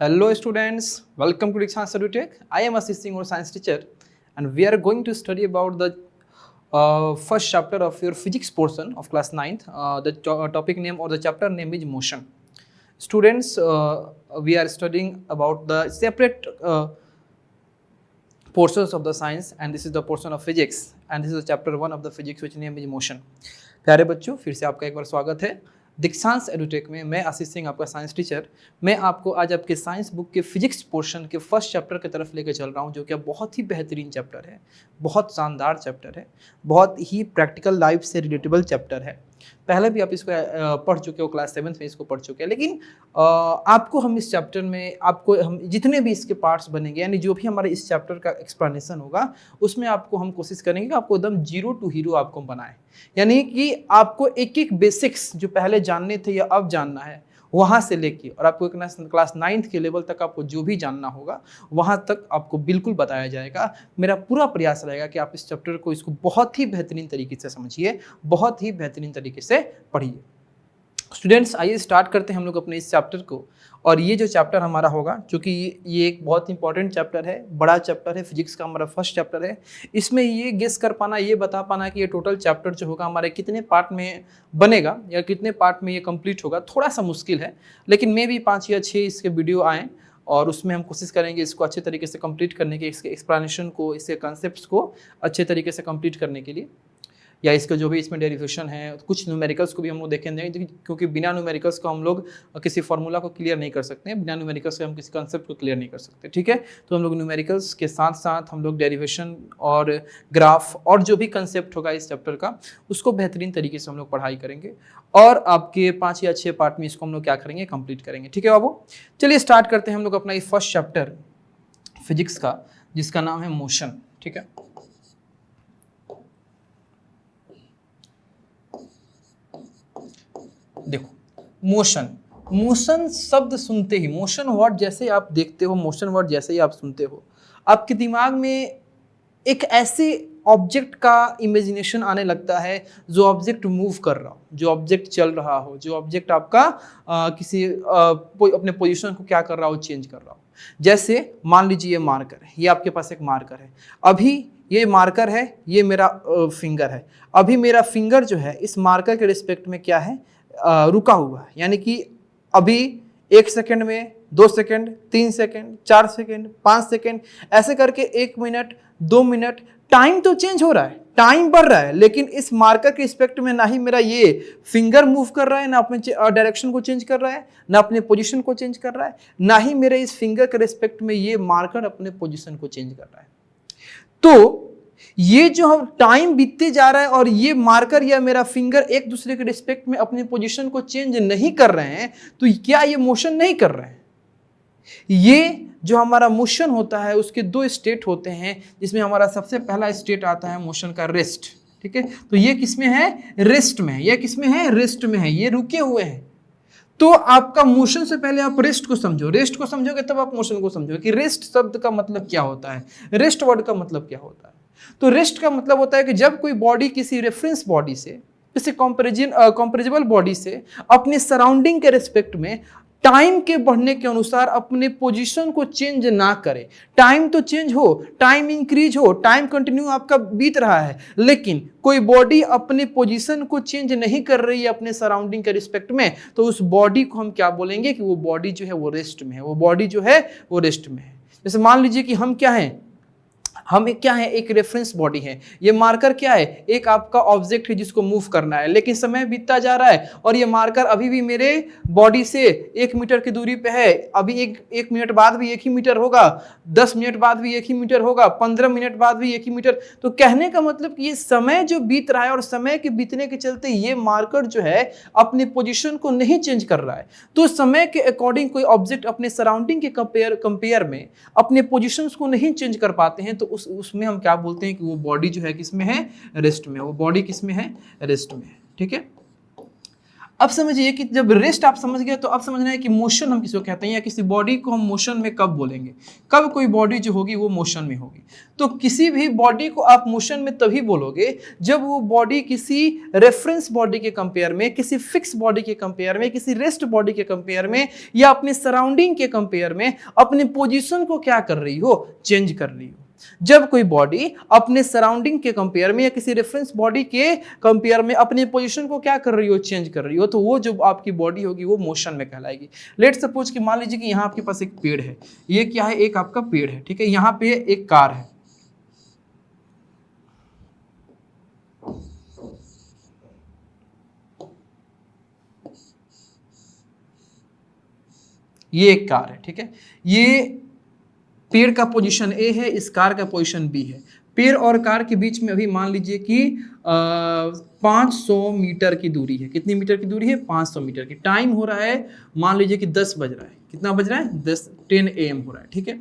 Hello students, welcome to Dixans EduTech. I am Ashish Singh, your science teacher, and we are going to study about the first chapter of your physics portion of class 9th. The topic name or the chapter name is motion. Students, we are studying about the separate portions of the science, and this is the portion of physics, and this is the chapter 1 of the physics which name is motion. प्यारे बच्चों, फिर से आपका एक बार स्वागत है दीक्षांत edutech में। मैं आशीष सिंह, आपका साइंस टीचर। मैं आपको आज आपके साइंस बुक के फिजिक्स पोर्शन के फर्स्ट चैप्टर की तरफ लेकर चल रहा हूं, जो कि बहुत ही बेहतरीन चैप्टर है, बहुत शानदार चैप्टर है, बहुत ही प्रैक्टिकल लाइफ से रिलेटेबल चैप्टर है। पहले भी आप इसको पढ़ चुके हो, क्लास 7th में इसको पढ़ चुके हैं, लेकिन आपको हम इस चैप्टर में हम जितने भी इसके पार्ट्स बनेंगे, यानी जो भी हमारे इस चैप्टर का एक्सप्लेनेशन होगा, उसमें आपको हम कोशिश करेंगे कि आपको एकदम जीरो टू हीरो आपको बनाए, यानी कि आपको एक एक बेसिक्स जो पहले जानने थे या अब जानना है, वहाँ से लेके और आपको क्लास 9th के लेवल तक आपको जो भी जानना होगा वहाँ तक आपको बिल्कुल बताया जाएगा। मेरा पूरा प्रयास रहेगा कि आप इस चैप्टर को इसको बहुत ही बेहतरीन तरीके से समझिए, बहुत ही बेहतरीन तरीके से पढ़िए। स्टूडेंट्स, आइए स्टार्ट करते हैं हम लोग अपने इस चैप्टर को। और ये जो चैप्टर हमारा होगा, क्योंकि ये एक बहुत इंपॉर्टेंट चैप्टर है, बड़ा चैप्टर है, फिजिक्स का हमारा फर्स्ट चैप्टर है। इसमें ये गेस कर पाना, ये बता पाना कि ये टोटल चैप्टर जो होगा हमारे कितने पार्ट में बनेगा या कितने पार्ट में ये कंप्लीट होगा, थोड़ा सा मुश्किल है। लेकिन मे भी 5 या 6 इसके वीडियो आएँ और उसमें हम कोशिश करेंगे इसको अच्छे तरीके से कंप्लीट करने के, इसके एक्सप्लेनेशन को, इसके कॉन्सेप्ट्स को अच्छे तरीके से कंप्लीट करने के लिए, या इसका जो भी इसमें डेरिवेशन है, कुछ न्यूमेरिकल्स को भी हम लोग देखेंगे, क्योंकि बिना न्यूमेरिकल्स को हम लोग किसी फार्मूला को क्लियर नहीं कर सकते हैं, बिना न्यूमेरिकल्स से हम किसी कॉन्सेप्ट को क्लियर नहीं कर सकते। ठीक है, तो हम लोग न्यूमेरिकल्स के साथ साथ हम लोग डेरिवेशन और ग्राफ और जो भी कंसेप्ट होगा इस चैप्टर का, उसको बेहतरीन तरीके से हम लोग पढ़ाई करेंगे और आपके 5 या 6 पार्ट में इसको हम लोग क्या करेंगे, कंप्लीट करेंगे। ठीक है बाबू, चलिए स्टार्ट करते हैं हम लोग अपना ये फर्स्ट चैप्टर फिजिक्स का, जिसका नाम है मोशन। ठीक है, देखो मोशन शब्द सुनते ही, मोशन वर्ड जैसे आप देखते हो, मोशन वर्ड जैसे ही आप सुनते हो, आपके दिमाग में एक ऐसे ऑब्जेक्ट का इमेजिनेशन आने लगता है जो ऑब्जेक्ट मूव कर रहा हो, जो ऑब्जेक्ट चल रहा हो, जो ऑब्जेक्ट आपका अपने पोजीशन को क्या कर रहा हो, चेंज कर रहा हो। जैसे मान लीजिए ये मार्कर है, ये आपके पास एक मार्कर है, अभी ये मार्कर है, ये मेरा फिंगर है, अभी मेरा फिंगर जो है इस मार्कर के रिस्पेक्ट में क्या है, रुका हुआ है, यानी कि अभी 1 सेकंड में 2 सेकंड, 3 सेकंड, 4 सेकंड, 5 सेकंड, ऐसे करके 1 मिनट, 2 मिनट, टाइम तो चेंज हो रहा है, टाइम बढ़ रहा है, लेकिन इस मार्कर के रिस्पेक्ट में ना ही मेरा ये फिंगर मूव कर रहा है, ना अपने डायरेक्शन को चेंज कर रहा है, ना अपने पोजीशन को चेंज कर रहा है, ना ही मेरे इस फिंगर के रिस्पेक्ट में ये मार्कर अपने पोजीशन को चेंज कर रहा है। तो ये जो हम टाइम बीतते जा रहा है और ये मार्कर या मेरा फिंगर एक दूसरे के रिस्पेक्ट में अपनी पोजीशन को चेंज नहीं कर रहे हैं, तो क्या ये मोशन नहीं कर रहे हैं? ये जो हमारा मोशन होता है उसके 2 स्टेट होते हैं, जिसमें हमारा सबसे पहला स्टेट आता है मोशन का रेस्ट। ठीक है, तो ये किसमें है, रेस्ट में है, ये किसमें है, रेस्ट में है, ये रुके हुए हैं। तो आपका मोशन से पहले आप रेस्ट को समझो, रेस्ट को समझोगे तब आप मोशन को समझोगे कि रेस्ट शब्द का मतलब क्या होता है, रेस्ट वर्ड का मतलब क्या होता है। तो रेस्ट का मतलब होता है कि जब कोई बॉडी किसी रेफरेंस बॉडी से, किसी कंपैरेबल बॉडी से अपने सराउंडिंग के रिस्पेक्ट में टाइम के बढ़ने के अनुसार अपने पोजीशन को चेंज ना करे। टाइम तो चेंज हो, टाइम इंक्रीज हो, टाइम कंटिन्यू आपका बीत रहा है, लेकिन कोई बॉडी अपने पोजीशन को चेंज नहीं कर रही है अपने सराउंडिंग के रिस्पेक्ट में, तो उस बॉडी को हम क्या बोलेंगे कि वो बॉडी जो है वो रेस्ट में है, वो बॉडी जो है वो रेस्ट में है। जैसे मान लीजिए कि हम क्या हैं, हम क्या है, एक रेफरेंस बॉडी है, ये मार्कर क्या है, एक आपका ऑब्जेक्ट है जिसको मूव करना है, लेकिन समय बीतता जा रहा है और ये मार्कर अभी भी मेरे बॉडी से 1 मीटर की दूरी पे है, अभी एक मिनट बाद भी 1 ही मीटर होगा, 10 मिनट बाद भी 1 ही मीटर होगा, 15 मिनट बाद भी 1 ही मीटर। तो कहने का मतलब कि ये समय जो बीत रहा है और समय के बीतने के चलते ये मार्कर जो है अपने पोजिशन को नहीं चेंज कर रहा है। तो समय के अकॉर्डिंग कोई ऑब्जेक्ट अपने सराउंडिंग के कंपेयर में अपने पोजिशन को नहीं चेंज कर पाते हैं, तो उसमें हम क्या बोलते हैं कि वो बॉडी जो है किसमें है, रेस्ट में, वो बॉडी किसमें है, रेस्ट में है। ठीक है, अब समझिए कि जब रेस्ट आप समझ गए तो अब समझना है कि मोशन हम किसको कहते हैं, या किसी बॉडी को हम मोशन में कब बोलेंगे, कब कोई बॉडी जो होगी वो मोशन में होगी। तो किसी भी बॉडी को आप मोशन में तभी बोलोगे जब वो बॉडी किसी रेफरेंस बॉडी के कंपेयर में, किसी फिक्स बॉडी के कंपेयर में, किसी रेस्ट बॉडी के कंपेयर में, या अपने सराउंडिंग के कंपेयर में अपने पोजीशन को क्या कर रही हो, चेंज कर रही हो। जब कोई बॉडी अपने सराउंडिंग के कंपेयर में या किसी रेफरेंस बॉडी के कंपेयर में अपने पोजीशन को क्या कर रही हो, चेंज कर रही हो, तो वो जो आपकी बॉडी होगी वो मोशन में कहलाएगी। लेट्स सपोज कि मान लीजिए कि यहाँ आपके पास एक पेड़ है, ये क्या है, एक आपका पेड़ है, ठीक है, यहाँ पे एक कार है, ये एक कार है, ठीक है, ये पेड़ का पोजीशन ए है, इस कार का पोजीशन बी है। पेड़ और कार के बीच में अभी मान लीजिए कि 500 मीटर की दूरी है। कितनी मीटर की दूरी है, 500 मीटर की। टाइम हो रहा है मान लीजिए कि 10 बज रहा है। कितना बज रहा है, 10 AM हो रहा है, ठीक है।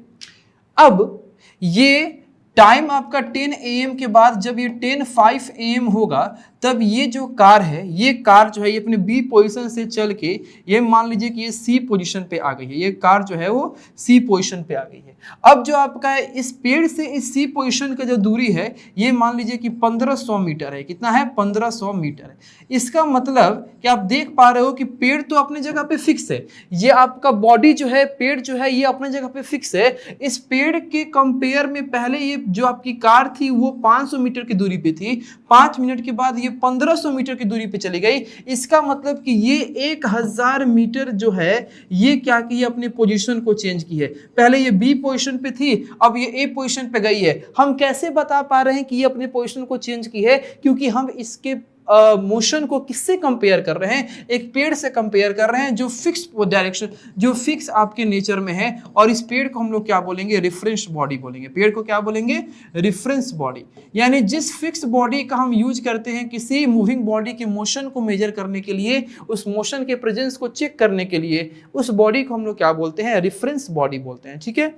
अब ये टाइम आपका 10 AM के बाद जब ये 10:05 AM होगा तब ये जो कार है, ये कार जो है ये अपने बी पोजीशन से चल के ये मान लीजिए कि ये सी पोजीशन पे आ गई है। ये कार जो है वो सी पोजीशन पे आ गई है। अब जो आपका है इस पेड़ से इस सी पोजीशन का जो दूरी है ये मान लीजिए कि 1500 मीटर है। कितना है, 1500 मीटर है। इसका मतलब कि आप देख पा रहे हो कि पेड़ तो अपने जगह पे फिक्स है, ये आपका बॉडी जो है, पेड़ जो है ये अपने जगह पे फिक्स है। इस पेड़ के कंपेयर में पहले ये जो आपकी कार थी वो 500 मीटर की दूरी पे थी, 5 मिनट के बाद ये 1500 मीटर की दूरी पे चली गई। इसका मतलब कि ये 1000 मीटर जो है ये क्या की, अपने पोजीशन को चेंज की है। पहले ये बी पोजीशन पे थी, अब ये ए पोजीशन पे गई है। हम कैसे बता पा रहे हैं कि ये अपने पोजीशन को चेंज की है, क्योंकि हम इसके मोशन को किससे कंपेयर कर रहे हैं, एक पेड़ से कंपेयर कर रहे हैं जो फिक्स डायरेक्शन, जो फिक्स आपके नेचर में है। और इस पेड़ को हम लोग क्या बोलेंगे, रेफरेंस बॉडी बोलेंगे। पेड़ को क्या बोलेंगे, रेफरेंस बॉडी। यानी जिस फिक्स बॉडी का हम यूज करते हैं किसी मूविंग बॉडी के मोशन को मेजर करने के लिए, उस मोशन के प्रेजेंस को चेक करने के लिए, उस बॉडी को हम लोग क्या बोलते हैं, रेफरेंस बॉडी बोलते हैं, ठीक है।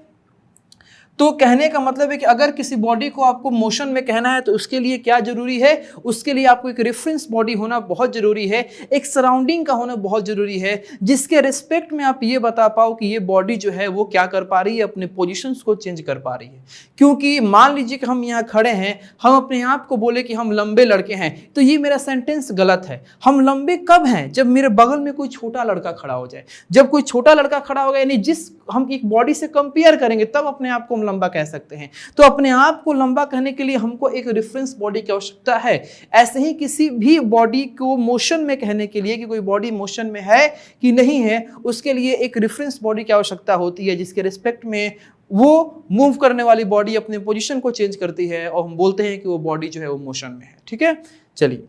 तो कहने का मतलब है कि अगर किसी बॉडी को आपको मोशन में कहना है तो उसके लिए क्या जरूरी है, उसके लिए आपको एक रेफरेंस बॉडी होना बहुत जरूरी है, एक सराउंडिंग का होना बहुत जरूरी है, जिसके रिस्पेक्ट में आप ये बता पाओ कि ये बॉडी जो है वो क्या कर पा रही है, अपने पोजीशंस को चेंज कर पा रही है। क्योंकि मान लीजिए कि हम यहाँ खड़े हैं, हम अपने आप को बोले कि हम लंबे लड़के हैं, तो ये मेरा सेंटेंस गलत है। हम लंबे कब हैं, जब मेरे बगल में कोई छोटा लड़का खड़ा हो जाए। जब कोई छोटा लड़का खड़ा होगा, यानी जिस हम एक बॉडी से कंपेयर करेंगे, तब अपने आप को हम लंबा कह सकते हैं। तो अपने आप को लंबा कहने के लिए हमको एक रेफरेंस बॉडी की आवश्यकता है। ऐसे ही किसी भी बॉडी को मोशन में कहने के लिए कि कोई बॉडी मोशन में है कि नहीं है, उसके लिए एक रेफरेंस बॉडी की आवश्यकता होती है, जिसके रिस्पेक्ट में वो मूव करने वाली बॉडी अपने पोजीशन को चेंज करती है और हम बोलते हैं कि वो बॉडी जो है वो मोशन में है, ठीक है। चलिए,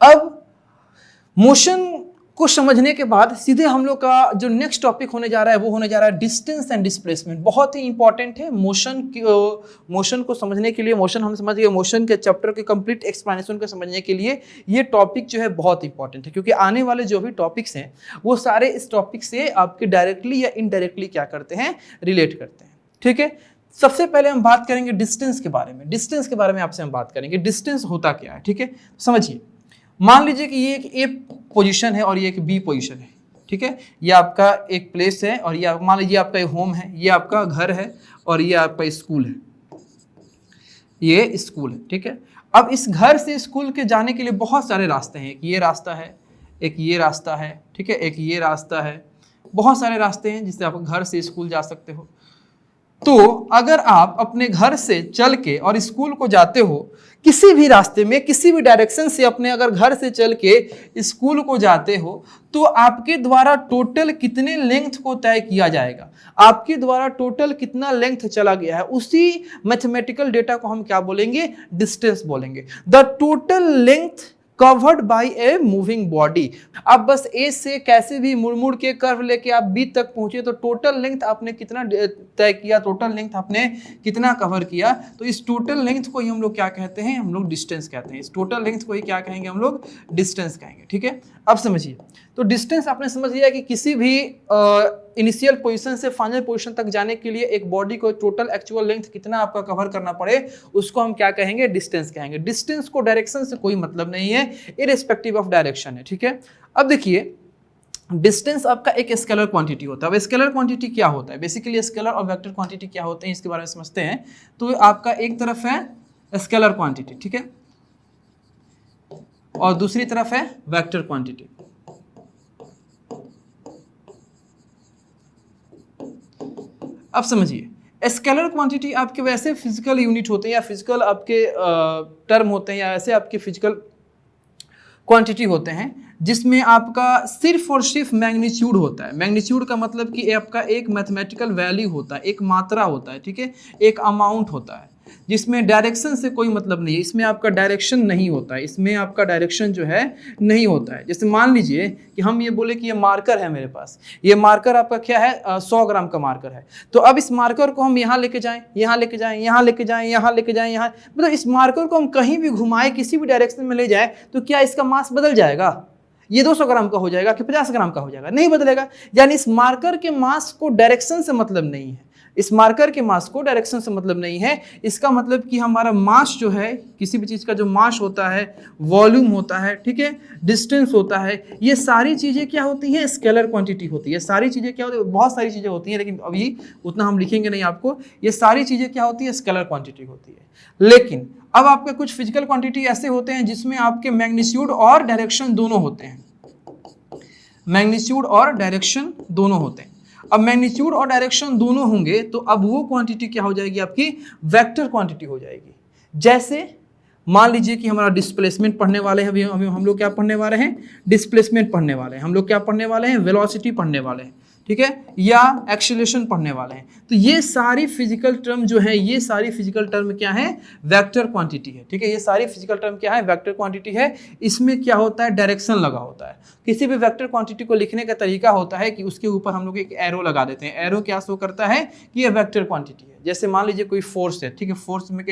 अब मोशन को समझने के बाद सीधे हम लोग का जो नेक्स्ट टॉपिक होने जा रहा है वो होने जा रहा है डिस्टेंस एंड डिस्प्लेसमेंट। बहुत ही इंपॉर्टेंट है मोशन को समझने के लिए। मोशन हम समझ गए, मोशन के चैप्टर के कंप्लीट एक्सप्लेनेशन को समझने के लिए ये टॉपिक जो है बहुत इंपॉर्टेंट है, क्योंकि आने वाले जो भी टॉपिक्स हैं वो सारे इस टॉपिक से आपके डायरेक्टली या इनडायरेक्टली क्या करते हैं, रिलेट करते हैं, ठीक है। सबसे पहले हम बात करेंगे डिस्टेंस के बारे में। डिस्टेंस के बारे में आपसे हम बात करेंगे, डिस्टेंस होता क्या है, ठीक है। समझिए, मान लीजिए कि ये एक ए पोजीशन है और ये एक बी पोजीशन है, ठीक है। ये आपका एक प्लेस है और ये मान लीजिए आपका होम है, ये आपका घर है और ये आपका स्कूल है, ये स्कूल है, ठीक है। अब इस घर से स्कूल के जाने के लिए बहुत सारे रास्ते हैं। एक ये रास्ता है, एक ये रास्ता है, ठीक है, एक ये रास्ता है। बहुत सारे रास्ते हैं जिससे आप घर से स्कूल जा सकते हो। तो अगर आप अपने घर से चल के और स्कूल को जाते हो, किसी भी रास्ते में, किसी भी डायरेक्शन से अपने अगर घर से चल के स्कूल को जाते हो, तो आपके द्वारा टोटल कितने लेंथ को तय किया जाएगा, आपके द्वारा टोटल कितना लेंथ चला गया है, उसी मैथमेटिकल डेटा को हम क्या बोलेंगे, डिस्टेंस बोलेंगे। The total length covered by a moving body. अब बस ए से कैसे भी मुड़ मुड़ के कर्व लेके आप बी तक पहुंचे, तो टोटल लेंथ आपने कितना तय किया, टोटल लेंथ आपने कितना कवर किया, तो इस टोटल लेंथ को ही हम लोग क्या कहते हैं, हम लोग डिस्टेंस कहते हैं। इस टोटल लेंथ को ही क्या कहेंगे, हम लोग डिस्टेंस कहेंगे, ठीक है। अब समझिए, तो डिस्टेंस आपने समझ लिया कि किसी भी इनिशियल पोजीशन से फाइनल पोजीशन तक जाने के लिए एक बॉडी को टोटल एक्चुअल लेंथ कितना आपका कवर करना पड़े उसको हम क्या कहेंगे, डिस्टेंस कहेंगे। डिस्टेंस को डायरेक्शन से कोई मतलब नहीं है, इररिस्पेक्टिव ऑफ डायरेक्शन है, ठीक है। अब देखिए डिस्टेंस आपका एक स्केलर क्वांटिटी होता है। अब स्केलर क्वांटिटी क्या होता है, बेसिकली स्केलर और वेक्टर क्वांटिटी क्या होते हैं इसके बारे में समझते हैं। तो आपका एक तरफ है स्केलर क्वांटिटी, ठीक है, और दूसरी तरफ है वेक्टर क्वांटिटी। अब समझिए स्केलर क्वांटिटी आपके वैसे फिजिकल यूनिट होते हैं या फिजिकल आपके टर्म होते हैं या ऐसे आपके फिजिकल क्वांटिटी होते हैं जिसमें आपका सिर्फ और सिर्फ मैग्नीट्यूड होता है। मैग्नीट्यूड का मतलब कि आपका एक मैथमेटिकल वैल्यू होता है, एक मात्रा होता है, ठीक है, एक अमाउंट होता है, जिसमें डायरेक्शन से कोई मतलब नहीं है। इसमें आपका डायरेक्शन नहीं होता है, इसमें आपका डायरेक्शन जो है नहीं होता है। जैसे मान लीजिए कि हम ये बोले कि ये मार्कर है मेरे पास, ये मार्कर आपका क्या है, 100 ग्राम का मार्कर है। तो अब इस मार्कर को हम यहाँ लेके जाएं, यहाँ लेके जाएं, यहाँ लेके जाएं, यहाँ लेके जाएं, यहाँ, मतलब इस मार्कर को हम कहीं भी घुमाएं, किसी भी डायरेक्शन में ले जाए तो क्या इसका मास बदल जाएगा? ये 200 ग्राम का हो जाएगा कि 50 ग्राम का हो जाएगा? नहीं बदलेगा। यानी इस मार्कर के मास को डायरेक्शन से मतलब नहीं है, इस मार्कर के मास को डायरेक्शन से मतलब नहीं है। इसका मतलब कि हमारा मास जो है, किसी भी चीज़ का जो मास होता है, वॉल्यूम होता है, ठीक है, डिस्टेंस होता है, ये सारी चीज़ें क्या होती हैं, स्केलर क्वांटिटी होती है। सारी चीज़ें क्या होती है, बहुत सारी चीज़ें होती हैं, लेकिन अभी उतना हम लिखेंगे नहीं आपको। ये सारी चीज़ें क्या होती है, स्केलर क्वांटिटी होती है। लेकिन अब आपके कुछ फिजिकल क्वांटिटी ऐसे होते हैं जिसमें आपके मैग्नीट्यूड और डायरेक्शन दोनों होते हैं, मैग्नीट्यूड और डायरेक्शन दोनों होते हैं। अब मैग्नीट्यूड और डायरेक्शन दोनों होंगे तो अब वो क्वांटिटी क्या हो जाएगी, आपकी वेक्टर क्वांटिटी हो जाएगी। जैसे मान लीजिए कि हमारा डिस्प्लेसमेंट पढ़ने वाले हैं, अभी हम लोग क्या पढ़ने वाले हैं, डिस्प्लेसमेंट पढ़ने वाले हैं, हम लोग क्या पढ़ने वाले हैं, वेलोसिटी पढ़ने वाले हैं, ठीक है, या एक्सीलरेशन पढ़ने वाले हैं। तो ये सारी फिजिकल टर्म जो है, ये सारी फिजिकल टर्म क्या है, वेक्टर क्वांटिटी है, ठीक है। ये सारी फिजिकल टर्म क्या है, वेक्टर क्वांटिटी है। इसमें क्या होता है, डायरेक्शन लगा होता है। किसी भी वेक्टर क्वांटिटी को लिखने का तरीका होता है कि उसके ऊपर हम लोग एक एरो लगा देते हैं। एरो क्या शो करता है कि ये वेक्टर क्वांटिटी है। जैसे मान लीजिए कोई फोर्स है, ठीक है, फोर्स में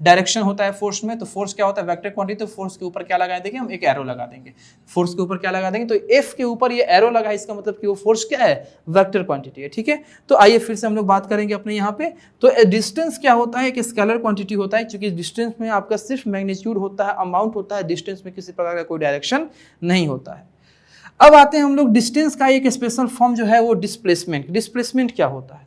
डायरेक्शन होता है फोर्स में, तो फोर्स क्या होता है, वेक्टर क्वांटिटी। तो फोर्स के ऊपर क्या लगा देंगे, हम एक एरो लगा देंगे। फोर्स के ऊपर क्या लगा देंगे, तो एफ के ऊपर ये एरो लगा है, इसका मतलब कि वो फोर्स क्या है, वेक्टर क्वांटिटी है, ठीक है। तो आइए फिर से हम लोग बात करेंगे अपने यहाँ पे। तो डिस्टेंस क्या होता है, एक स्केलर क्वांटिटी होता है, क्योंकि डिस्टेंस में आपका सिर्फ मैग्नीट्यूड होता है, अमाउंट होता है, डिस्टेंस में किसी प्रकार का कोई डायरेक्शन नहीं होता है। अब आते हैं हम लोग डिस्टेंस का एक स्पेशल फॉर्म जो है वो डिस्प्लेसमेंट। डिस्प्लेसमेंट क्या होता है,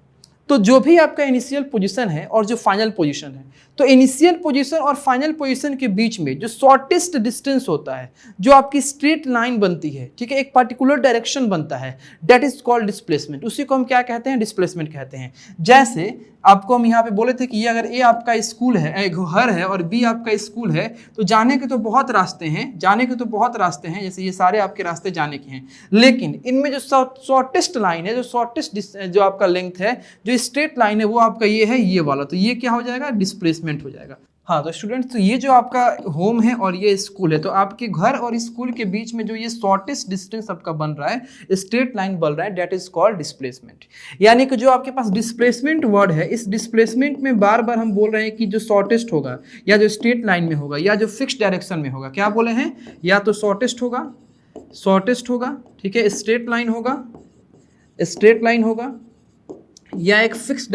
तो जो भी आपका इनिशियल पोजीशन है और जो फाइनल पोजीशन है, तो इनिशियल पोजीशन और फाइनल पोजीशन के बीच में जो शॉर्टेस्ट डिस्टेंस होता है, जो आपकी स्ट्रेट लाइन बनती है, ठीक है, एक पर्टिकुलर डायरेक्शन बनता है, दैट इज कॉल्ड डिस्प्लेसमेंट। उसी को हम क्या कहते हैं, डिस्प्लेसमेंट कहते हैं। जैसे आपको हम यहाँ पे बोले थे कि ये अगर ए आपका स्कूल है, घर है, और बी आपका स्कूल है, तो जाने के तो बहुत रास्ते हैं, जाने के तो बहुत रास्ते हैं, जैसे ये सारे आपके रास्ते जाने के हैं, लेकिन इनमें जो शॉर्टेस्ट लाइन है, जो शॉर्टेस्ट जो आपका लेंथ है, जो स्ट्रेट लाइन है, वो आपका ये है, ये वाला। तो ये क्या हो जाएगा, डिस्प्लेसमेंट हो जाएगा। हाँ तो स्टूडेंट्स, तो ये जो आपका होम है और ये स्कूल है, तो आपके घर और स्कूल के बीच में जो ये शॉर्टेस्ट डिस्टेंस आपका बन रहा है, स्ट्रेट लाइन बन रहा है, दैट इज कॉल्ड डिस्प्लेसमेंट। यानी कि जो आपके पास डिस्प्लेसमेंट वर्ड है, इस डिस्प्लेसमेंट में बार बार हम बोल रहे हैं कि जो शॉर्टेस्ट होगा, या जो स्ट्रेट लाइन में होगा, या जो फिक्स डायरेक्शन में होगा, क्या बोले हैं, या तो शॉर्टेस्ट होगा, ठीक है, स्ट्रेट लाइन होगा, या एक फिक्स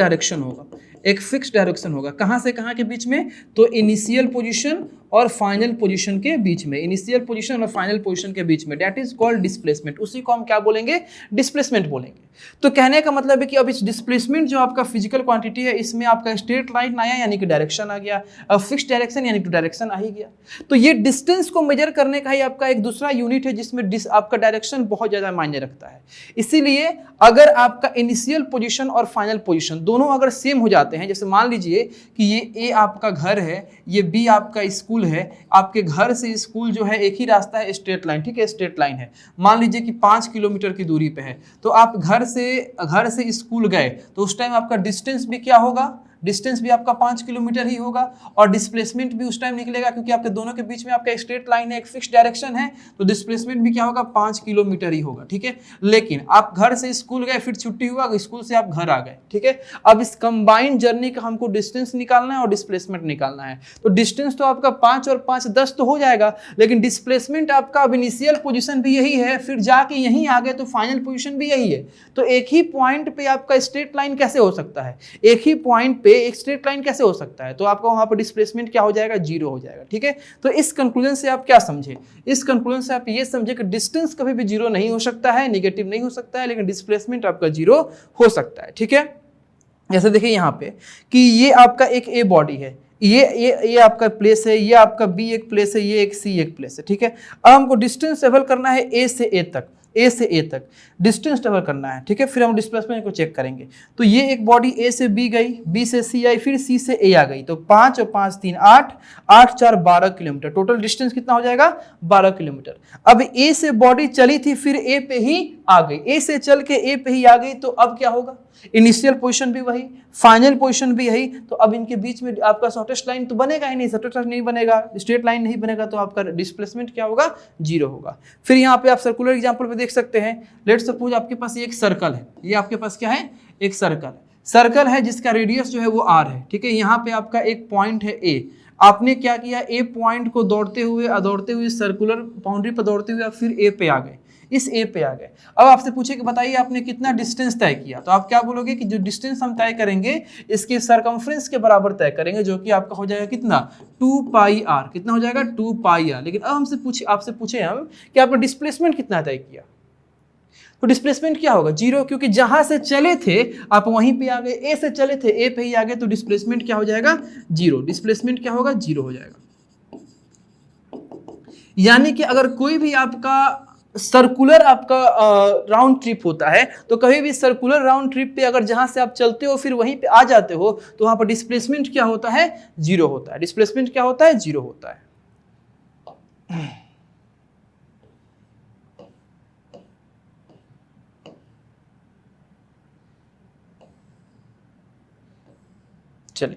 डायरेक्शन होगा। कहाँ से कहाँ के बीच में, तो इनिशियल पोजीशन और फाइनल पोजीशन के बीच में, इनिशियल पोजीशन और फाइनल पोजीशन के बीच में, दैट इज कॉल्ड डिस्प्लेसमेंट। उसी को हम क्या बोलेंगे, डिस्प्लेसमेंट बोलेंगे। तो कहने का मतलब है कि अब इस डिस्प्लेसमेंट जो आपका फिजिकल क्वांटिटी है, इसमें आपका स्ट्रेट लाइन आया यानी कि डायरेक्शन आ गया, अब फिक्स डायरेक्शन यानी कि डायरेक्शन आ ही गया। तो ये डिस्टेंस को मेजर करने का ही आपका एक दूसरा यूनिट है, जिसमें आपका डायरेक्शन बहुत ज़्यादा मायने रखता है। इसीलिए अगर आपका इनिशियल पोजीशन और फाइनल पोजीशन दोनों अगर सेम हो जाते हैं, जैसे मान लीजिए कि ये ए आपका घर है, ये बी आपका स्कूल है, आपके घर से स्कूल जो है एक ही रास्ता है, स्ट्रेट लाइन, ठीक है, स्ट्रेट लाइन है, मान लीजिए कि 5 किलोमीटर की दूरी पे है, तो आप घर से स्कूल गए, तो उस टाइम आपका डिस्टेंस भी क्या होगा, डिस्टेंस भी आपका 5 किलोमीटर ही होगा और डिस्प्लेसमेंट भी उस टाइम निकलेगा क्योंकि आपके दोनों के बीच में आपका एक स्ट्रेट लाइन है, एक फिक्स डायरेक्शन है, तो डिस्प्लेसमेंट भी क्या होगा 5 किलोमीटर ही होगा। ठीक है, लेकिन आप घर से स्कूल गए, फिर छुट्टी हुआ, स्कूल से आप घर आ गए। ठीक है, अब इस कंबाइंड जर्नी का हमको डिस्टेंस निकालना है और डिस्प्लेसमेंट निकालना है। तो डिस्टेंस तो आपका 5 और 5 10 तो हो जाएगा, लेकिन डिस्प्लेसमेंट आपका अब इनिशियल पोजीशन भी यही है, फिर जाके यहीं आ गए तो फाइनल पोजीशन भी यही है। तो एक ही पॉइंट पे आपका स्ट्रेट लाइन कैसे हो सकता है, एक ही पॉइंट पे एक स्ट्रेट लाइन कैसे हो सकता है, तो आपका वहां पर डिस्प्लेसमेंट क्या हो जाएगा, 0 हो जाएगा। ठीक है, तो इस कंक्लूजन से आप क्या समझे, इस कंक्लूजन से आप ये समझे कि डिस्टेंस कभी भी 0 नहीं हो सकता है, नेगेटिव नहीं हो सकता है, लेकिन डिस्प्लेसमेंट आपका 0 हो सकता है। ठीक है, जैसे देखिए यहाँ पे कि ये आपका एक ए बॉडी है, ये आपका प्लेस है, ये आपका बी एक प्लेस है, ये एक सी एक प्लेस है। ठीक है, अब हमको डिस्टेंस ट्रेवल करना है ए से ए तक, ए से ए तक डिस्टेंस ट्रेवल करना है। ठीक है, फिर हम डिस्प्लेसमेंट को चेक करेंगे। तो ये एक बॉडी ए से बी गई, बी से सी आई, फिर सी से ए आ गई, तो 5 और 5 3 8, 8 4 12 किलोमीटर, टोटल डिस्टेंस कितना हो जाएगा 12 किलोमीटर। अब ए से बॉडी चली थी, फिर ए पे ही आ गई, ए से चल के ए पे ही आ गई, तो अब क्या होगा, इनिशियल पोजीशन भी वही, फाइनल पोजीशन भी यही, तो अब इनके बीच में आपका शॉर्टेस्ट लाइन तो बनेगा ही नहीं, शॉर्टेस्ट नहीं बनेगा, स्ट्रेट लाइन नहीं बनेगा, तो आपका डिस्प्लेसमेंट क्या होगा 0 होगा। फिर यहाँ पे आप सर्कुलर एग्जांपल पे देख सकते हैं, लेट सपोज आपके पास एक सर्कल है, ये आपके पास क्या है, एक सर्कल है जिसका रेडियस जो है वो r है। ठीक है, यहाँ पे आपका एक पॉइंट है a, आपने क्या किया, ए पॉइंट को दौड़ते हुए सर्कुलर बाउंड्री पर दौड़ते हुए आप फिर ए पे आ गए, इस ए पे आ गए। अब आपसे पूछे कि बताइए आपने कितना डिस्टेंस तय किया, तो आप क्या बोलोगे कि जो डिस्टेंस हम तय करेंगे इसके सरकमफ्रेंस के बराबर तय करेंगे, जो कि आपका हो जाएगा कितना 2 पाई आर, कितना हो जाएगा 2 पाई आर। लेकिन अब आपसे पूछे हम कि आपने डिस्प्लेसमेंट कितना तय किया, तो डिस्प्लेसमेंट क्या होगा 0, क्योंकि जहां से चले थे आप वहीं पे आ गए, ए से चले थे ए पे ही आ गए, तो डिस्प्लेसमेंट क्या हो जाएगा 0, डिस्प्लेसमेंट क्या होगा 0 हो जाएगा। यानी कि अगर कोई भी आपका सर्कुलर आपका राउंड ट्रिप होता है, तो कभी भी सर्कुलर राउंड ट्रिप पे अगर जहां से आप चलते हो फिर वहीं पे आ जाते हो, तो वहां पर डिस्प्लेसमेंट क्या होता है 0 होता है, डिस्प्लेसमेंट क्या होता है 0 होता है। चलिए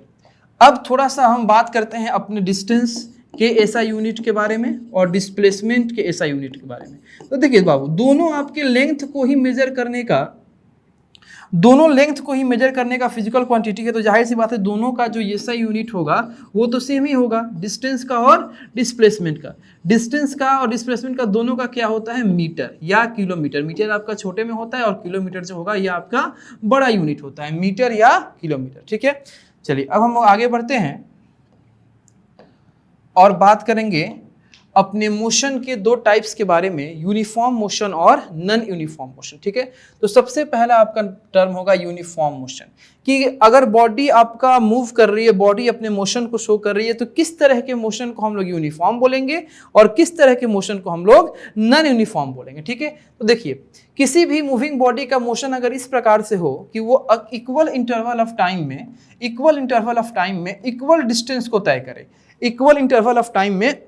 अब थोड़ा सा हम बात करते हैं अपने डिस्टेंस के एसआई यूनिट के बारे में और डिस्प्लेसमेंट के एसआई यूनिट के बारे में। तो देखिए बाबू, दोनों आपके लेंथ को ही मेजर करने का फिजिकल क्वांटिटी है, तो जाहिर सी बात है दोनों का जो एसआई यूनिट होगा वो तो सेम ही होगा, डिस्टेंस का और डिस्प्लेसमेंट का। डिस्टेंस का और डिस्प्लेसमेंट का दोनों का क्या होता है मीटर या किलोमीटर। मीटर आपका छोटे में होता है और किलोमीटर जो होगा ये आपका बड़ा यूनिट होता है, मीटर या किलोमीटर। ठीक है, चलिए अब हम आगे बढ़ते हैं और बात करेंगे अपने मोशन के 2 टाइप्स के बारे में, यूनिफॉर्म मोशन और नॉन यूनिफॉर्म मोशन। ठीक है, तो सबसे पहला आपका टर्म होगा यूनिफॉर्म मोशन, कि अगर बॉडी आपका मूव कर रही है, बॉडी अपने मोशन को शो कर रही है, तो किस तरह के मोशन को हम लोग यूनिफॉर्म बोलेंगे और किस तरह के मोशन को हम लोग नॉन यूनिफॉर्म बोलेंगे। ठीक है, तो देखिए किसी भी मूविंग बॉडी का मोशन अगर इस प्रकार से हो कि वो इक्वल इंटरवल ऑफ टाइम में इक्वल डिस्टेंस को तय करे, इक्वल इंटरवल ऑफ टाइम में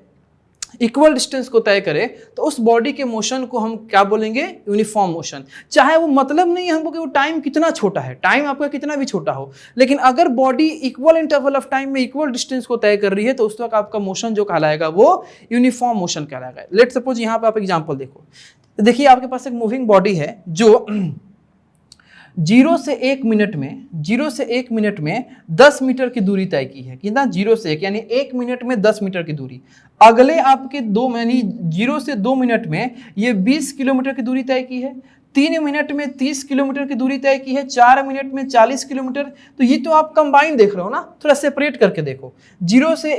इक्वल डिस्टेंस को तय करे, तो उस बॉडी के मोशन को हम क्या बोलेंगे यूनिफॉर्म मोशन। चाहे वो मतलब नहीं है हमको कि वो टाइम कितना छोटा है, टाइम आपका कितना भी छोटा हो, लेकिन अगर body equal interval of time में इक्वल डिस्टेंस को तय कर रही है, तो उस वक्त आपका मोशन जो कहलाएगा वो यूनिफॉर्म मोशन कहलाएगा। लेट सपोज यहाँ पे आप एग्जाम्पल देखो, देखिए आपके पास एक मूविंग बॉडी है जो 0 से 1 मिनट में 10 मीटर की दूरी तय की है। कितना 0 से 1 यानी 1 मिनट में 10 मीटर की दूरी। अगले आपके 2 यानी 0 से 2 मिनट में ये 20 किलोमीटर की दूरी तय की है। 3 मिनट में 30 किलोमीटर की दूरी तय की है। 4 मिनट में 40 किलोमीटर। तो ये तो आप कंबाइन देख रहे हो ना, थोड़ा सेपरेट करके देखो। 0 से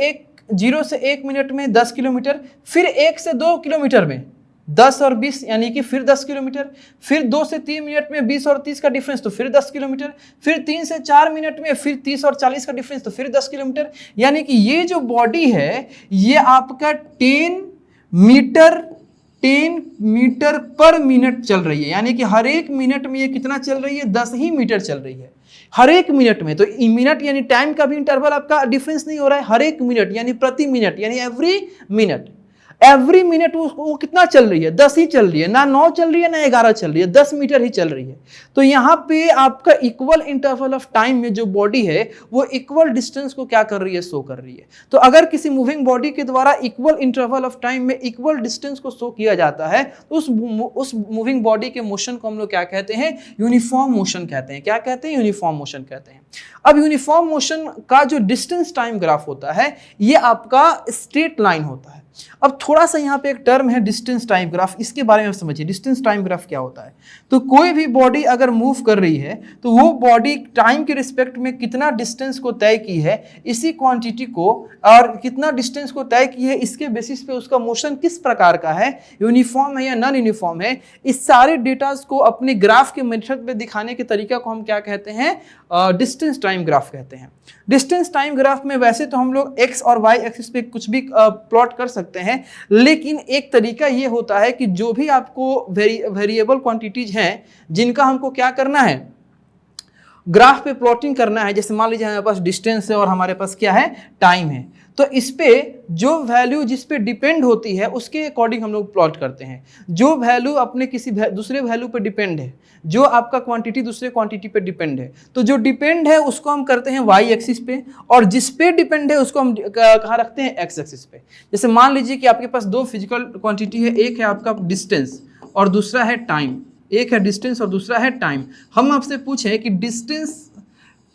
1 मिनट में 10 किलोमीटर, फिर 1 से 2 किलोमीटर में 10 और 20 यानी कि फिर 10 किलोमीटर, फिर 2 से 3 मिनट में 20 और 30 का डिफरेंस तो फिर 10 किलोमीटर, फिर 3 से 4 मिनट में फिर 30 और 40 का डिफरेंस तो फिर 10 किलोमीटर। यानी कि ये जो बॉडी है ये आपका 10 मीटर पर मिनट चल रही है। यानी कि हर एक मिनट में ये कितना चल रही है, 10 ही मीटर चल रही है हर एक मिनट में। तो मिनट यानी टाइम का भी इंटरवल आपका डिफरेंस नहीं हो रहा है, हर एक मिनट यानी प्रति मिनट यानी एवरी मिनट। एवरी मिनट वो कितना चल रही है, 10 ही चल रही है, ना 9 चल रही है ना 11 चल रही है, 10 मीटर ही चल रही है। तो यहाँ पे आपका इक्वल इंटरवल ऑफ टाइम में जो बॉडी है वो इक्वल डिस्टेंस को क्या कर रही है, शो कर रही है। तो अगर किसी मूविंग बॉडी के द्वारा इक्वल इंटरवल ऑफ टाइम में इक्वल डिस्टेंस को शो किया जाता है तो उस मूविंग बॉडी के मोशन को हम लोग क्या कहते हैं, यूनिफॉर्म मोशन कहते हैं। क्या कहते हैं, यूनिफॉर्म मोशन कहते हैं। अब यूनिफॉर्म मोशन का जो डिस्टेंस टाइम ग्राफ होता है ये आपका स्ट्रेट लाइन होता है। अब थोड़ा सा यहाँ पे एक टर्म है डिस्टेंस टाइम ग्राफ, इसके बारे में समझिए डिस्टेंस टाइम ग्राफ क्या होता है। तो कोई भी बॉडी अगर मूव कर रही है तो वो बॉडी टाइम के रिस्पेक्ट में कितना डिस्टेंस को तय की है, इसी क्वांटिटी को और कितना डिस्टेंस को तय की है, इसके बेसिस पे उसका मोशन किस प्रकार का है, यूनिफॉर्म है या नॉन यूनिफॉर्म है, इस सारे डेटास को अपने ग्राफ के मेथड में दिखाने के तरीका को हम क्या कहते हैं, डिस्टेंस टाइम ग्राफ कहते हैं। डिस्टेंस टाइम ग्राफ में वैसे तो हम लोग एक्स और वाई एक्सिस पे कुछ भी प्लॉट कर सकते हैं, लेकिन एक तरीका ये होता है कि जो भी आपको वेरिएबल क्वांटिटीज हैं जिनका हमको क्या करना है, ग्राफ पे प्लॉटिंग करना है। जैसे मान लीजिए हमारे पास डिस्टेंस है और हमारे पास क्या है, टाइम है, तो इस पे जो वैल्यू जिस पे डिपेंड होती है उसके अकॉर्डिंग हम लोग प्लॉट करते हैं। जो वैल्यू अपने किसी दूसरे वैल्यू पे डिपेंड है, जो आपका क्वांटिटी दूसरे क्वांटिटी पे डिपेंड है, तो जो डिपेंड है उसको हम करते हैं वाई एक्सिस पे, और जिस पे डिपेंड है उसको हम कहाँ रखते हैं, एक्स एक्सिस पे। जैसे मान लीजिए कि आपके पास दो फिजिकल क्वांटिटी है, एक है आपका डिस्टेंस और दूसरा है टाइम। एक है डिस्टेंस और दूसरा है टाइम। हम आपसे पूछें कि डिस्टेंस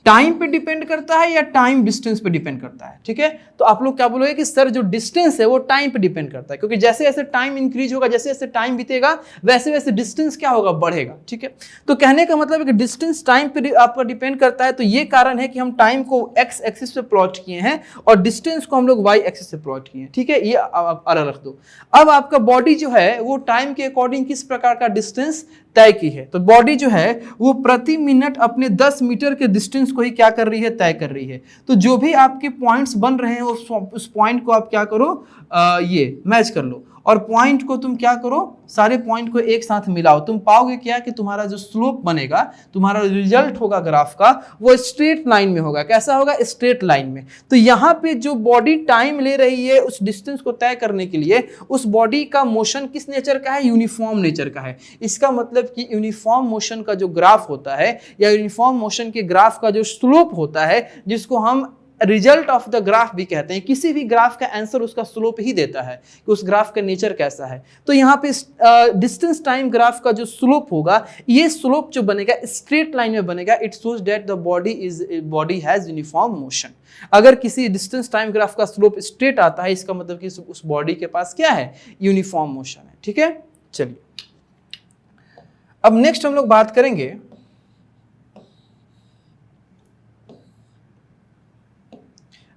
टाइम पे डिपेंड करता है या टाइम डिस्टेंस पे डिपेंड करता है, ठीक है, तो आप लोग क्या बोलोगे कि सर जो डिस्टेंस है वो टाइम पे डिपेंड करता है, क्योंकि जैसे जैसे टाइम इंक्रीज होगा, जैसे जैसे टाइम बीतेगा वैसे वैसे डिस्टेंस क्या होगा, बढ़ेगा, ठीक है। तो कहने का मतलब है कि डिस्टेंस टाइम पे आपका डिपेंड करता है, तो ये कारण है कि हम टाइम को एक्स एक्सिस पे प्लॉट किए हैं और डिस्टेंस को हम लोग वाई एक्सिस से प्लॉट किए हैं, ठीक है, ये अलग रख दो। अब आपका बॉडी जो है वो टाइम के अकॉर्डिंग किस प्रकार का डिस्टेंस तय की है, तो बॉडी जो है वो प्रति मिनट अपने 10 मीटर के डिस्टेंस को ही क्या कर रही है, तय कर रही है। तो जो भी आपके पॉइंट्स बन रहे हैं उस पॉइंट को आप क्या करो, ये मैच कर लो, और पॉइंट को तुम क्या करो, सारे पॉइंट को एक साथ मिलाओ। तुम पाओगे क्या कि तुम्हारा जो स्लोप बनेगा, तुम्हारा रिजल्ट होगा ग्राफ का, वो स्ट्रेट लाइन में होगा। कैसा होगा, स्ट्रेट लाइन में। तो यहाँ पे जो बॉडी टाइम ले रही है उस डिस्टेंस को तय करने के लिए, उस बॉडी का मोशन किस नेचर का है, यूनिफॉर्म नेचर का है। इसका मतलब कि यूनिफॉर्म मोशन का जो ग्राफ होता है या यूनिफॉर्म मोशन के ग्राफ का जो स्लोप होता है, जिसको हम रिजल्ट ऑफ द ग्राफ भी कहते हैं, किसी भी ग्राफ का आंसर उसका स्लोप ही देता है कि उस ग्राफ का नेचर कैसा है। तो यहाँ पे डिस्टेंस टाइम ग्राफ का जो स्लोप होगा, ये स्लोप जो बनेगा स्ट्रेट लाइन में बनेगा। It shows that the body has uniform motion. अगर किसी डिस्टेंस टाइम ग्राफ का स्लोप स्ट्रेट आता है, इसका मतलब कि उस बॉडी के पास क्या है, यूनिफॉर्म मोशन है, ठीक है। चलिए अब नेक्स्ट हम लोग बात करेंगे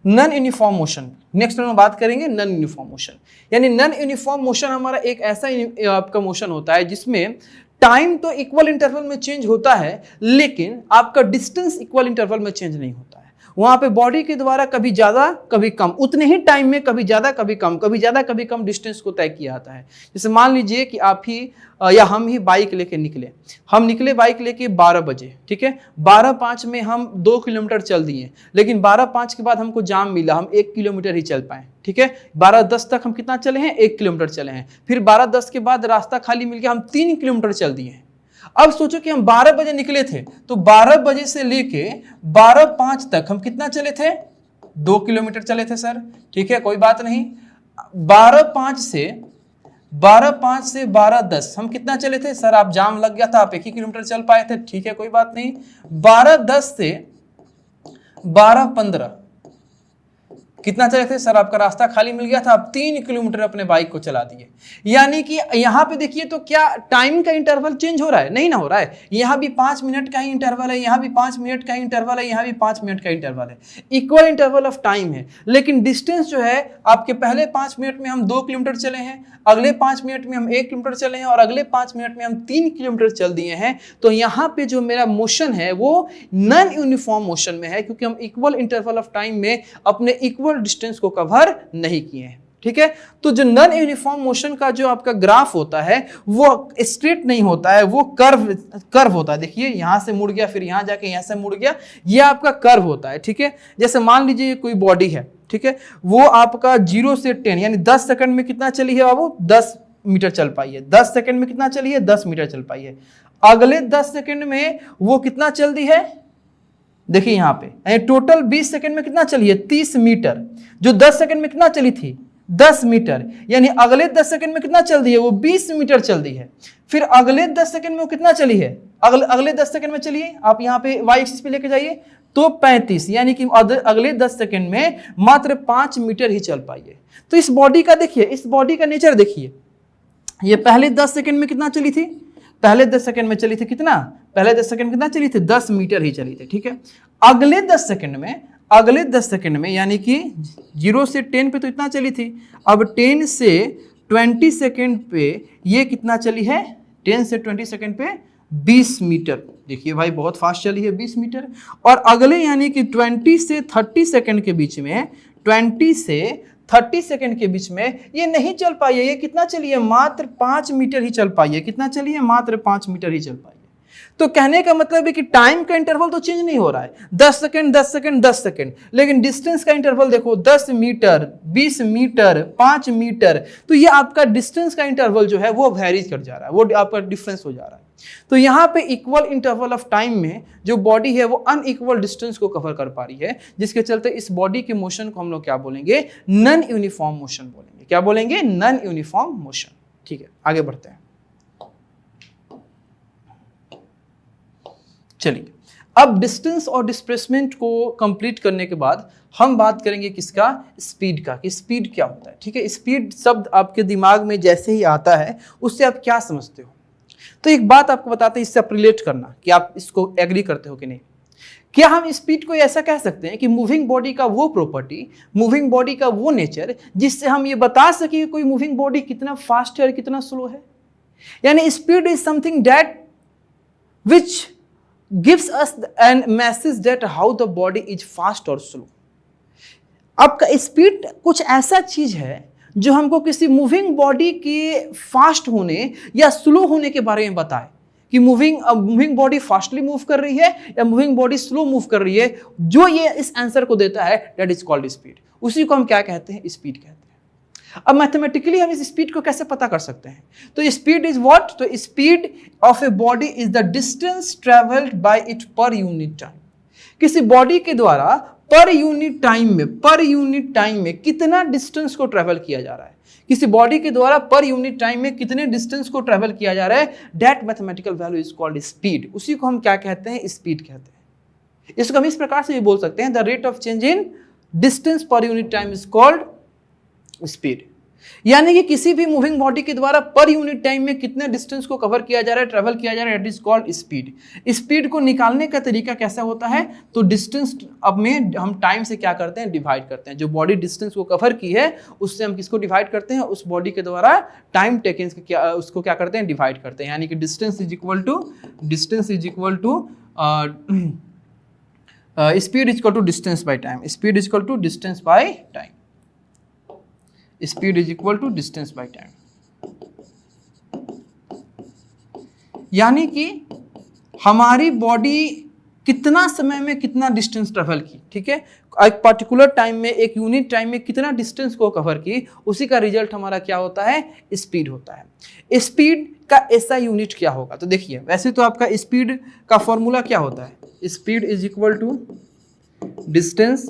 नॉन यूनिफॉर्म मोशन। नेक्स्ट हम बात करेंगे नॉन यूनिफॉर्म मोशन। यानी नॉन यूनिफॉर्म मोशन हमारा एक ऐसा आपका मोशन होता है जिसमें टाइम तो इक्वल इंटरवल में चेंज होता है, लेकिन आपका डिस्टेंस इक्वल इंटरवल में चेंज नहीं होता है। वहां पे बॉडी के द्वारा कभी ज्यादा कभी कम, उतने ही टाइम में कभी ज्यादा कभी कम, कभी ज्यादा कभी कम डिस्टेंस को तय किया जाता है। जैसे मान लीजिए कि आप ही या हम ही बाइक लेके निकले, हम निकले बाइक लेके 12 बजे, ठीक है, 12:05 में हम 2 किलोमीटर चल दिए, लेकिन 12:05 के बाद हमको जाम मिला, हम 1 किलोमीटर ही चल पाए, ठीक है। 12:10 तक हम कितना चले हैं, 1 किलोमीटर चले हैं। फिर 12:10 के बाद रास्ता खाली मिल गया, हम 3 किलोमीटर चल दिए हैं। अब सोचो कि हम 12 बजे निकले थे, तो 12 बजे से लेके 12:05 तक हम कितना चले थे, 2 किलोमीटर चले थे सर, ठीक है, कोई बात नहीं। 12:05 से 12:10 हम कितना चले थे सर, आप जाम लग गया था, आप 1 ही किलोमीटर चल पाए थे, ठीक है, कोई बात नहीं। 12:10 से 12:15 कितना चले थे सर, आपका रास्ता खाली मिल गया था, आप 3 किलोमीटर अपने बाइक को चला दिए। यानी कि यहाँ पे देखिए तो क्या टाइम का इंटरवल चेंज हो रहा है, नहीं ना हो रहा है। यहाँ भी 5 मिनट का ही इंटरवल है, यहाँ भी 5 मिनट का ही इंटरवल है, यहाँ भी 5 मिनट का इंटरवल है, इक्वल इंटरवल ऑफ टाइम है। लेकिन डिस्टेंस जो है, आपके पहले 5 मिनट में हम 2 किलोमीटर चले हैं, अगले 5 मिनट में हम 1 किलोमीटर चले हैं और अगले 5 मिनट में हम 3 किलोमीटर चल दिए हैं। तो यहाँ पे जो मेरा मोशन है वो नॉन यूनिफॉर्म मोशन में है, क्योंकि हम इक्वल इंटरवल ऑफ टाइम में अपने इक्वल डिस्टेंस को कवर नहीं किए हैं। ठीक है। तो जो नॉन यूनिफॉर्म मोशन का जो आपका ग्राफ होता है वो स्ट्रेट नहीं होता है, वो कर्व होता है। देखिए यहां से मुड़ गया, फिर यहां जाके यहां से मुड़ गया, ये आपका कर्व होता है, ठीक है। जैसे मान लीजिए कोई बॉडी है, ठीक है, वो आपका 0 से 10 यानी 10 सेकंड में कितना चली है बाबू, 10 मीटर चल पाई है। 10 सेकंड में कितना चली है, 10 मीटर चल पाई है। अगले 10 सेकंड में वो कितना चल दी है, देखिए यहां पे टोटल 20 सेकंड में कितना चली है, 30 मीटर। जो 10 सेकंड में कितना चली थी, 10 मीटर, यानी अगले 10 सेकंड में कितना चल दी है, वो 20 मीटर चल दी है। फिर अगले 10 सेकंड में वो कितना चली है, अगले 10 सेकंड में चलिए आप यहाँ पे y एक्सिस पे लेके जाइए, तो 35, यानी कि अगले 10 सेकंड में मात्र 5 मीटर ही चल पाई है। तो इस बॉडी का देखिए, इस बॉडी का नेचर देखिए, ये पहले 10 सेकंड में कितना चली थी, पहले 10 सेकंड में चली थी कितना, पहले 10 सेकंड कितना चली थी, 10 मीटर ही चली थी, ठीक है। अगले 10 सेकंड में यानी कि 0 से 10 पे तो इतना चली थी, अब 10 से 20 सेकंड पे ये कितना चली है, 10 से 20 सेकंड पे 20 मीटर। देखिए भाई बहुत फास्ट चली है 20 मीटर। और अगले यानी कि 20 से 30 सेकंड के बीच में, 20 से 30 सेकंड के बीच में ये नहीं चल पाई है, ये कितना चली है, मात्र 5 मीटर ही चल पाई है। कितना चली है, मात्र 5 मीटर ही चल पाई है। तो कहने का मतलब है कि टाइम का इंटरवल तो चेंज नहीं हो रहा है, 10 सेकंड 10 सेकंड 10 सेकंड, लेकिन डिस्टेंस का इंटरवल देखो 10 मीटर, 20 मीटर, 5 मीटर। तो ये आपका डिस्टेंस का इंटरवल जो है वो वेरीज कर जा रहा है, वो आपका डिफरेंस हो जा रहा है। तो यहाँ पे इक्वल इंटरवल ऑफ टाइम में जो बॉडी है वो अनइक्वल डिस्टेंस को कवर कर पा रही है, जिसके चलते इस बॉडी के मोशन को हम लोग क्या बोलेंगे, नॉन यूनिफॉर्म मोशन बोलेंगे। क्या बोलेंगे, नॉन यूनिफॉर्म मोशन। ठीक है, आगे बढ़ते हैं। चलिए, अब डिस्टेंस और डिस्प्लेसमेंट को कंप्लीट करने के बाद हम बात करेंगे किसका, स्पीड का, कि स्पीड क्या होता है। ठीक है, स्पीड शब्द आपके दिमाग में जैसे ही आता है उससे आप क्या समझते हो। तो एक बात आपको बताते हैं, इससे आप रिलेट करना कि आप इसको एग्री करते हो कि नहीं। क्या हम स्पीड को ऐसा कह सकते हैं कि मूविंग बॉडी का वो प्रॉपर्टी, मूविंग बॉडी का वो नेचर जिससे हम ये बता सके कि कोई मूविंग बॉडी कितना फास्ट है और कितना स्लो है। यानी speed is something that which gives us an message that how the body is fast or slow। आपका स्पीड कुछ ऐसा चीज है जो हमको किसी मूविंग बॉडी के फास्ट होने या स्लो होने के बारे में बताए कि मूविंग बॉडी फास्टली मूव कर रही है या मूविंग बॉडी स्लो मूव कर रही है। जो ये इस आंसर को देता है दैट इज कॉल्ड स्पीड। उसी को हम क्या कहते हैं, स्पीड कहते हैं। अब मैथमेटिकली हम इस स्पीड को कैसे पता कर सकते हैं। तो स्पीड इज व्हाट, तो speed of a body is the distance travelled by it पर यूनिट टाइम। किसी बॉडी के द्वारा पर यूनिट टाइम में कितना डिस्टेंस को ट्रेवल किया जा रहा है, किसी बॉडी के द्वारा पर यूनिट टाइम में कितने डिस्टेंस को ट्रेवल किया जा रहा है, that mathematical value is called speed. उसी को हम क्या कहते हैं, स्पीड कहते हैं। इसको हम इस प्रकार से भी बोल सकते हैं, the rate of change in distance पर unit time is called speed. यानी कि किसी भी मूविंग बॉडी के द्वारा पर यूनिट टाइम में कितने डिस्टेंस को कवर किया जा रहा है, ट्रेवल किया जा रहा है, it is called speed. Speed को निकालने का तरीका कैसा होता है, तो डिस्टेंस अब में हम टाइम से क्या करते हैं, डिवाइड करते हैं। जो बॉडी डिस्टेंस को कवर की है उससे हम किसको डिवाइड करते हैं, उस बॉडी के द्वारा टाइम टेकन उसको क्या करते हैं, डिवाइड करते हैं। यानी कि distance is equal to speed is equal to distance by time. Speed is equal to distance by time. Speed is equal to distance by time. यानी कि हमारी बॉडी कितना समय में कितना डिस्टेंस ट्रेवल की, ठीक है, एक पर्टिकुलर टाइम में, एक यूनिट टाइम में कितना डिस्टेंस को कवर की, उसी का रिजल्ट हमारा क्या होता है, स्पीड होता है। स्पीड का ऐसा यूनिट क्या होगा, तो देखिए वैसे तो आपका स्पीड का फॉर्मूला क्या होता है, speed is equal to distance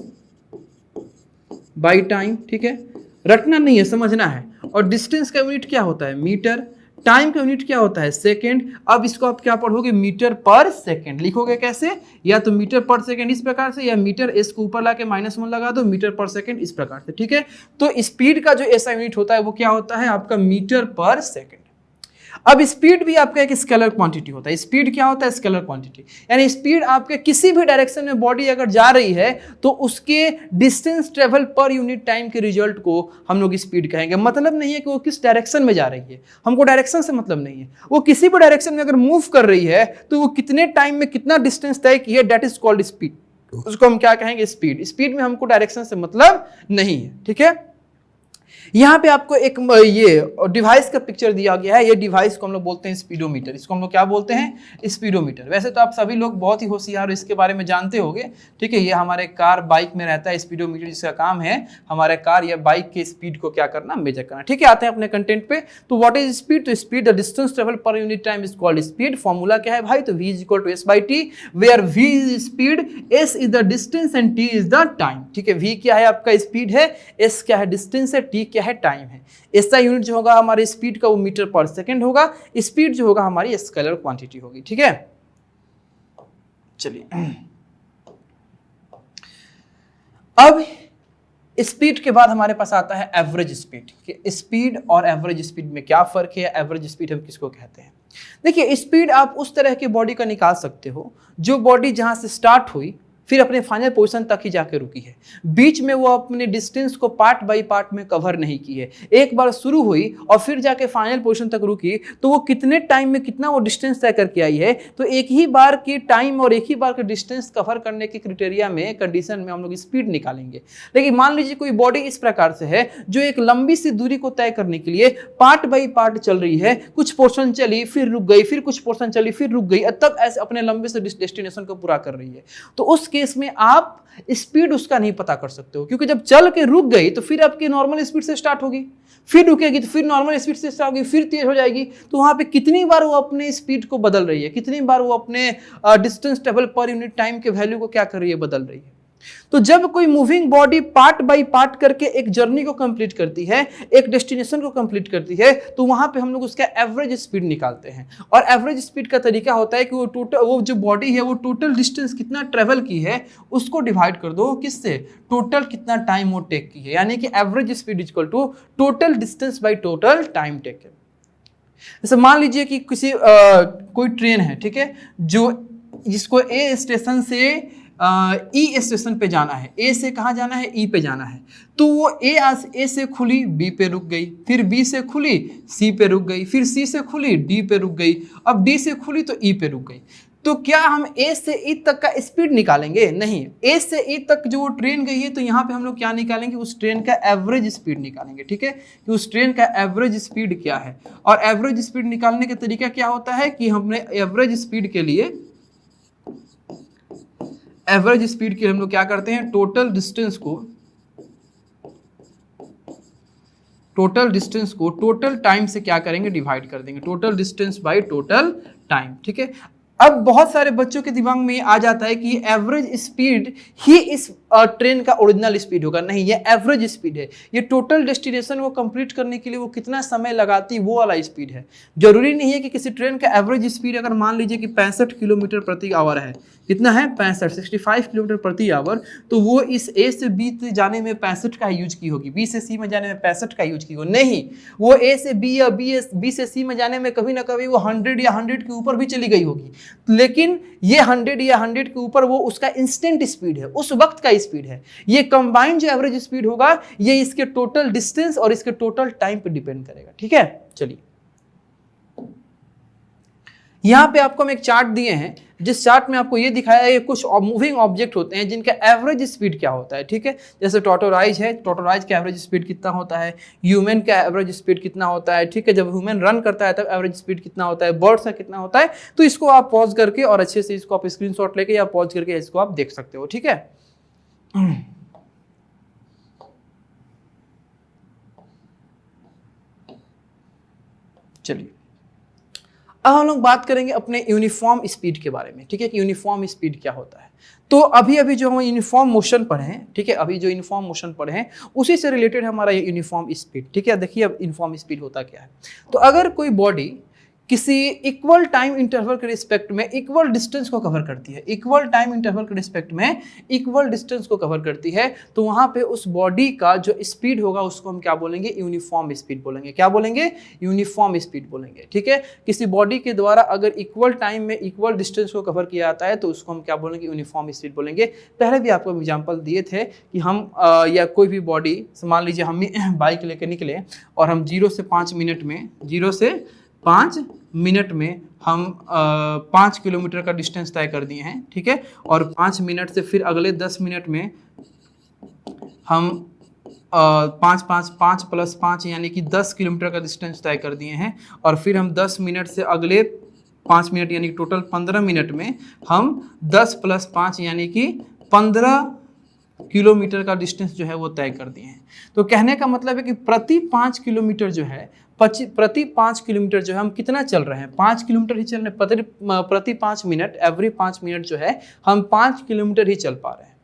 by time. ठीक है, रटना नहीं है, समझना है। और डिस्टेंस का यूनिट क्या होता है, मीटर। टाइम का यूनिट क्या होता है, सेकंड। अब इसको आप क्या पढ़ोगे, मीटर पर सेकंड। लिखोगे कैसे, या तो मीटर पर सेकंड इस प्रकार से, या मीटर एस को ऊपर लाके -1 लगा दो, मीटर पर सेकंड इस प्रकार से। ठीक है, तो स्पीड का जो ऐसा यूनिट होता है वो क्या होता है, आपका मीटर पर सेकंड। अब स्पीड भी आपका एक स्केलर क्वांटिटी होता है। स्पीड क्या होता है, स्केलर क्वांटिटी। यानी स्पीड आपके किसी भी डायरेक्शन में बॉडी अगर जा रही है तो उसके distance travel per unit time के रिजल्ट को हम लोग स्पीड कहेंगे। मतलब नहीं है कि वो किस डायरेक्शन में जा रही है, हमको डायरेक्शन से मतलब नहीं है। वो किसी भी डायरेक्शन में अगर मूव कर रही है तो वो कितने टाइम में कितना डिस्टेंस तय की है, दैट इज कॉल्ड स्पीड। उसको हम क्या कहेंगे, स्पीड। स्पीड में हमको डायरेक्शन से मतलब नहीं है। ठीक है, यहाँ पे आपको एक ये डिवाइस का पिक्चर दिया गया है। ये डिवाइस को हम लोग बोलते हैं स्पीडोमीटर। इसको हम लोग क्या बोलते हैं? स्पीडोमीटर। वैसे तो आप सभी लोग बहुत ही होशियार इसके बारे में जानते होंगे, ठीक है। ये हमारे कार बाइक में रहता है स्पीडोमीटर, जिसका काम है हमारे कार या बाइक के स्पीड को क्या करना? मेजर करना, ठीक है। आते हैं अपने कंटेंट पे। तो व्हाट इज स्पीड? तो speed the distance travel per unit time is called speed. Formula क्या है भाई? तो v is equal to s by t, where v is speed, s is the distance and t is the time, ठीक है। v क्या है? आपका speed है, s क्या है? डिस्टेंस है, t क्या है? टाइम है। इसका यूनिट जो होगा हमारे स्पीड का वो मीटर पर सेकंड होगा। स्पीड जो होगा हमारी स्केलर क्वांटिटी होगी, ठीक है। चलिए अब स्पीड के बाद हमारे पास आता है एवरेज स्पीड। कि स्पीड और एवरेज स्पीड में क्या फर्क है? एवरेज स्पीड हम किसको कहते हैं? देखिए, स्पीड आप उस तरह की बॉडी का निकाल सकते हो जो बॉडी जहां से स्टार्ट हुई फिर अपने फाइनल पोजीशन तक ही जाके रुकी है। बीच में वो अपने डिस्टेंस को पार्ट बाय पार्ट में कवर नहीं की है। एक बार शुरू हुई और फिर जाके फाइनल पोजीशन तक रुकी, तो वो कितने टाइम में कितना वो डिस्टेंस तय करके आई है? तो एक ही बार की टाइम और एक ही बार के डिस्टेंस कवर करने के क्राइटेरिया में, कंडीशन में हम लोग स्पीड निकालेंगे। लेकिन मान लीजिए कोई बॉडी इस प्रकार से है जो एक लंबी सी दूरी को तय करने के लिए पार्ट बाई पार्ट चल रही है। कुछ पोर्शन चली फिर रुक गई, फिर कुछ पोर्शन चली फिर रुक गई, तब ऐसे अपने लंबे से डेस्टिनेशन को पूरा कर रही है। तो उस केस में आप स्पीड उसका नहीं पता कर सकते हो, क्योंकि जब चल के रुक गई तो फिर आपकी नॉर्मल स्पीड से स्टार्ट होगी, फिर रुकेगी तो फिर नॉर्मल स्पीड से स्टार्ट होगी, फिर तेज हो जाएगी। तो वहां पे कितनी बार वो अपने स्पीड को बदल रही है, कितनी बार वो अपने distance travel per unit time के वैल्यू को क्या कर रही है? बदल रही है। तो जब कोई moving body part by part करके एक जर्नी को कंप्लीट करती है, एक डेस्टिनेशन को कंप्लीट करती है, तो वहां पे हम लोग उसका एवरेज स्पीड निकालते हैं। और एवरेज स्पीड का तरीका होता है कि वो जो बॉडी है वो टोटल डिस्टेंस कितना ट्रेवल की है उसको डिवाइड कर दो किससे? टोटल कितना टाइम वो टेक की है। यानी कि average speed equal to total distance by total time take है। जैसे मान लीजिए कि किसी कोई ट्रेन है, ठीक है, जिसको ए स्टेशन से ई स्टेशन पे जाना है। ए से कहाँ जाना है? ई पे जाना है। तो वो ए से खुली बी पे रुक गई, फिर बी से खुली सी पे रुक गई, फिर सी से खुली डी पे रुक गई, अब डी से खुली तो ई पे रुक गई। तो क्या हम ए से ई तक का स्पीड निकालेंगे? नहीं। ए से ई तक जो ट्रेन गई है तो यहाँ पे हम लोग क्या निकालेंगे? उस ट्रेन का एवरेज स्पीड निकालेंगे, ठीक है, कि उस ट्रेन का एवरेज स्पीड क्या है। और एवरेज स्पीड निकालने का तरीका क्या होता है कि हमने एवरेज स्पीड के लिए हम लोग क्या करते हैं? टोटल डिस्टेंस को टोटल टाइम से क्या करेंगे? डिवाइड कर देंगे। Total distance by total time, ठीक है। अब बहुत सारे बच्चों के दिमाग में आ जाता है कि एवरेज स्पीड ही इस ट्रेन का ओरिजिनल स्पीड होगा। नहीं, ये एवरेज स्पीड है। ये टोटल डेस्टिनेशन को कंप्लीट करने के लिए वो कितना समय लगाती वो वाला स्पीड है। जरूरी नहीं है कि किसी ट्रेन का एवरेज स्पीड अगर मान लीजिए कि 65 किलोमीटर प्रति आवर है, कितना है? 65 किलोमीटर प्रति आवर, तो वो इस ए से बी से जाने में 65 का यूज की होगी, बी से सी में जाने में 65 का यूज की होगी। नहीं, वो ए से बी या बी से सी में जाने में कभी ना कभी वो 100 या 100 के ऊपर भी चली गई होगी। लेकिन ये 100 या 100 के ऊपर वो उसका इंस्टेंट स्पीड है, उस वक्त का स्पीड है। ये कंबाइंड जो एवरेज स्पीड होगा ये इसके टोटल डिस्टेंस और इसके टोटल टाइम पे डिपेंड करेगा, ठीक है। चलिए यहां पे आपको हम एक चार्ट दिए हैं, जिस चार्ट में आपको ये दिखाया है कुछ मूविंग ऑब्जेक्ट होते हैं जिनका एवरेज स्पीड क्या होता है, ठीक है। जैसे टॉर्टोराइज है, टॉर्टोराइज का एवरेज स्पीड कितना होता है, ह्यूमन का एवरेज स्पीड कितना होता है, ठीक है। जब ह्यूमन रन करता है तब एवरेज स्पीड कितना होता है, बर्ड्स का कितना होता है। तो इसको आप पॉज करके और अच्छे से इसको आप स्क्रीनशॉट लेके या पॉज करके इसको आप देख सकते हो, ठीक है। चलिए अब हम लोग बात करेंगे अपने यूनिफॉर्म स्पीड के बारे में, ठीक है, कि यूनिफॉर्म स्पीड क्या होता है। तो अभी जो हम यूनिफॉर्म मोशन पढ़े हैं, ठीक है, अभी जो यूनिफॉर्म मोशन पढ़े हैं उसी से रिलेटेड हमारा ये यूनिफॉर्म स्पीड, ठीक है। देखिए अब यूनिफॉर्म स्पीड होता क्या है। तो अगर कोई बॉडी किसी इक्वल टाइम इंटरवल के रिस्पेक्ट में इक्वल डिस्टेंस को कवर करती है, इक्वल टाइम इंटरवल के रिस्पेक्ट में इक्वल डिस्टेंस को कवर करती है, तो वहां पे उस बॉडी का जो स्पीड होगा उसको हम क्या बोलेंगे? यूनिफॉर्म स्पीड बोलेंगे। क्या बोलेंगे? यूनिफॉर्म स्पीड बोलेंगे, ठीक है। किसी बॉडी के द्वारा अगर इक्वल टाइम में इक्वल डिस्टेंस को कवर किया जाता है तो उसको हम क्या बोलेंगे? यूनिफॉर्म स्पीड बोलेंगे। पहले भी आपको एग्जाम्पल दिए थे कि हम या कोई भी बॉडी, मान लीजिए हम बाइक लेकर निकले और हम 0 से 5 मिनट में हम 5 किलोमीटर का डिस्टेंस तय कर दिए हैं, ठीक है। और 5 मिनट से फिर अगले 10 मिनट में हम पाँच पाँच पाँच प्लस 5 यानी कि 10 किलोमीटर का डिस्टेंस तय कर दिए हैं। और फिर हम 10 मिनट से अगले 5 मिनट यानी कि टोटल 15 मिनट में हम 10 प्लस 5 यानी कि 15 किलोमीटर का डिस्टेंस जो है वो तय कर दिए हैं। तो कहने का मतलब है कि प्रति 5 किलोमीटर जो है प्रति 5 किलोमीटर जो है हम कितना चल रहे हैं, 5 किलोमीटर ही चल रहे हैं। प्रति 5 मिनट, एवरी 5 मिनट जो है हम 5 किलोमीटर ही चल पा रहे हैं।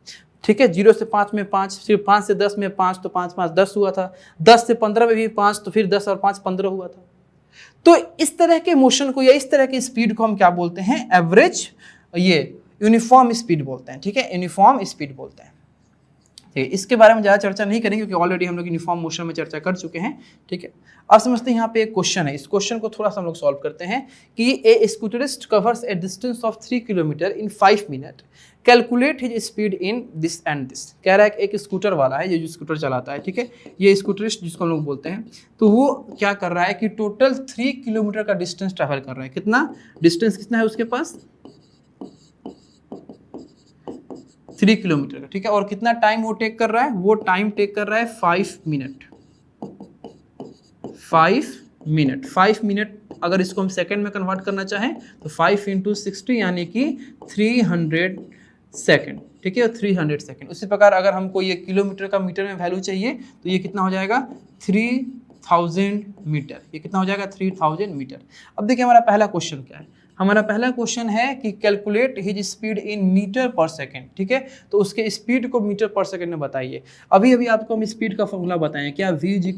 ठीक है, 0 से 5 में 5, फिर 5 से 10 में 5, तो 5 5 10 हुआ था। 10 से 15 में भी 5, तो फिर 10 और 5 15 हुआ था। तो इस तरह के मोशन को या इस तरह की स्पीड को हम क्या बोलते हैं, एवरेज, ये यूनिफॉर्म स्पीड बोलते हैं। ठीक है, यूनिफॉर्म स्पीड बोलते हैं। ठीक है, इसके बारे में ज़्यादा चर्चा नहीं करेंगे क्योंकि ऑलरेडी हम लोग यूनिफॉर्म मोशन में चर्चा कर चुके हैं। ठीक है, अब समझते हैं यहाँ पे एक क्वेश्चन है, इस क्वेश्चन को थोड़ा सा हम लोग सॉल्व करते हैं कि a scooterist covers a distance of 3 kilometre in 5 minute, calculate his speed in this and this. कह रहा है कि एक स्कूटर वाला है, ये जो स्कूटर चलाता है, ठीक है, ये स्कूटरिस्ट जिसको हम लोग बोलते हैं, तो वो क्या कर रहा है कि टोटल 3 किलोमीटर का डिस्टेंस ट्रैवल कर रहा है। कितना डिस्टेंस, कितना है उसके पास, 3 किलोमीटर का। ठीक है, और कितना टाइम वो टेक कर रहा है, वो टाइम टेक कर रहा है 5 मिनट। 5 मिनट अगर इसको हम सेकंड में कन्वर्ट करना चाहें तो 5 × 60 यानी कि 300 सेकंड। ठीक है, 300 सेकंड। उसी प्रकार अगर हमको ये किलोमीटर का मीटर में वैल्यू चाहिए तो ये कितना हो जाएगा, 3000 मीटर। ये कितना हो जाएगा, 3000 मीटर। अब देखिए हमारा पहला क्वेश्चन क्या है, हमारा पहला क्वेश्चन है कि calculate his speed in metre per second. ठीक है, तो उसके स्पीड को मीटर पर सेकंड में बताइए। अभी अभी आपको हम स्पीड का फॉर्मूला बताएं, क्या v =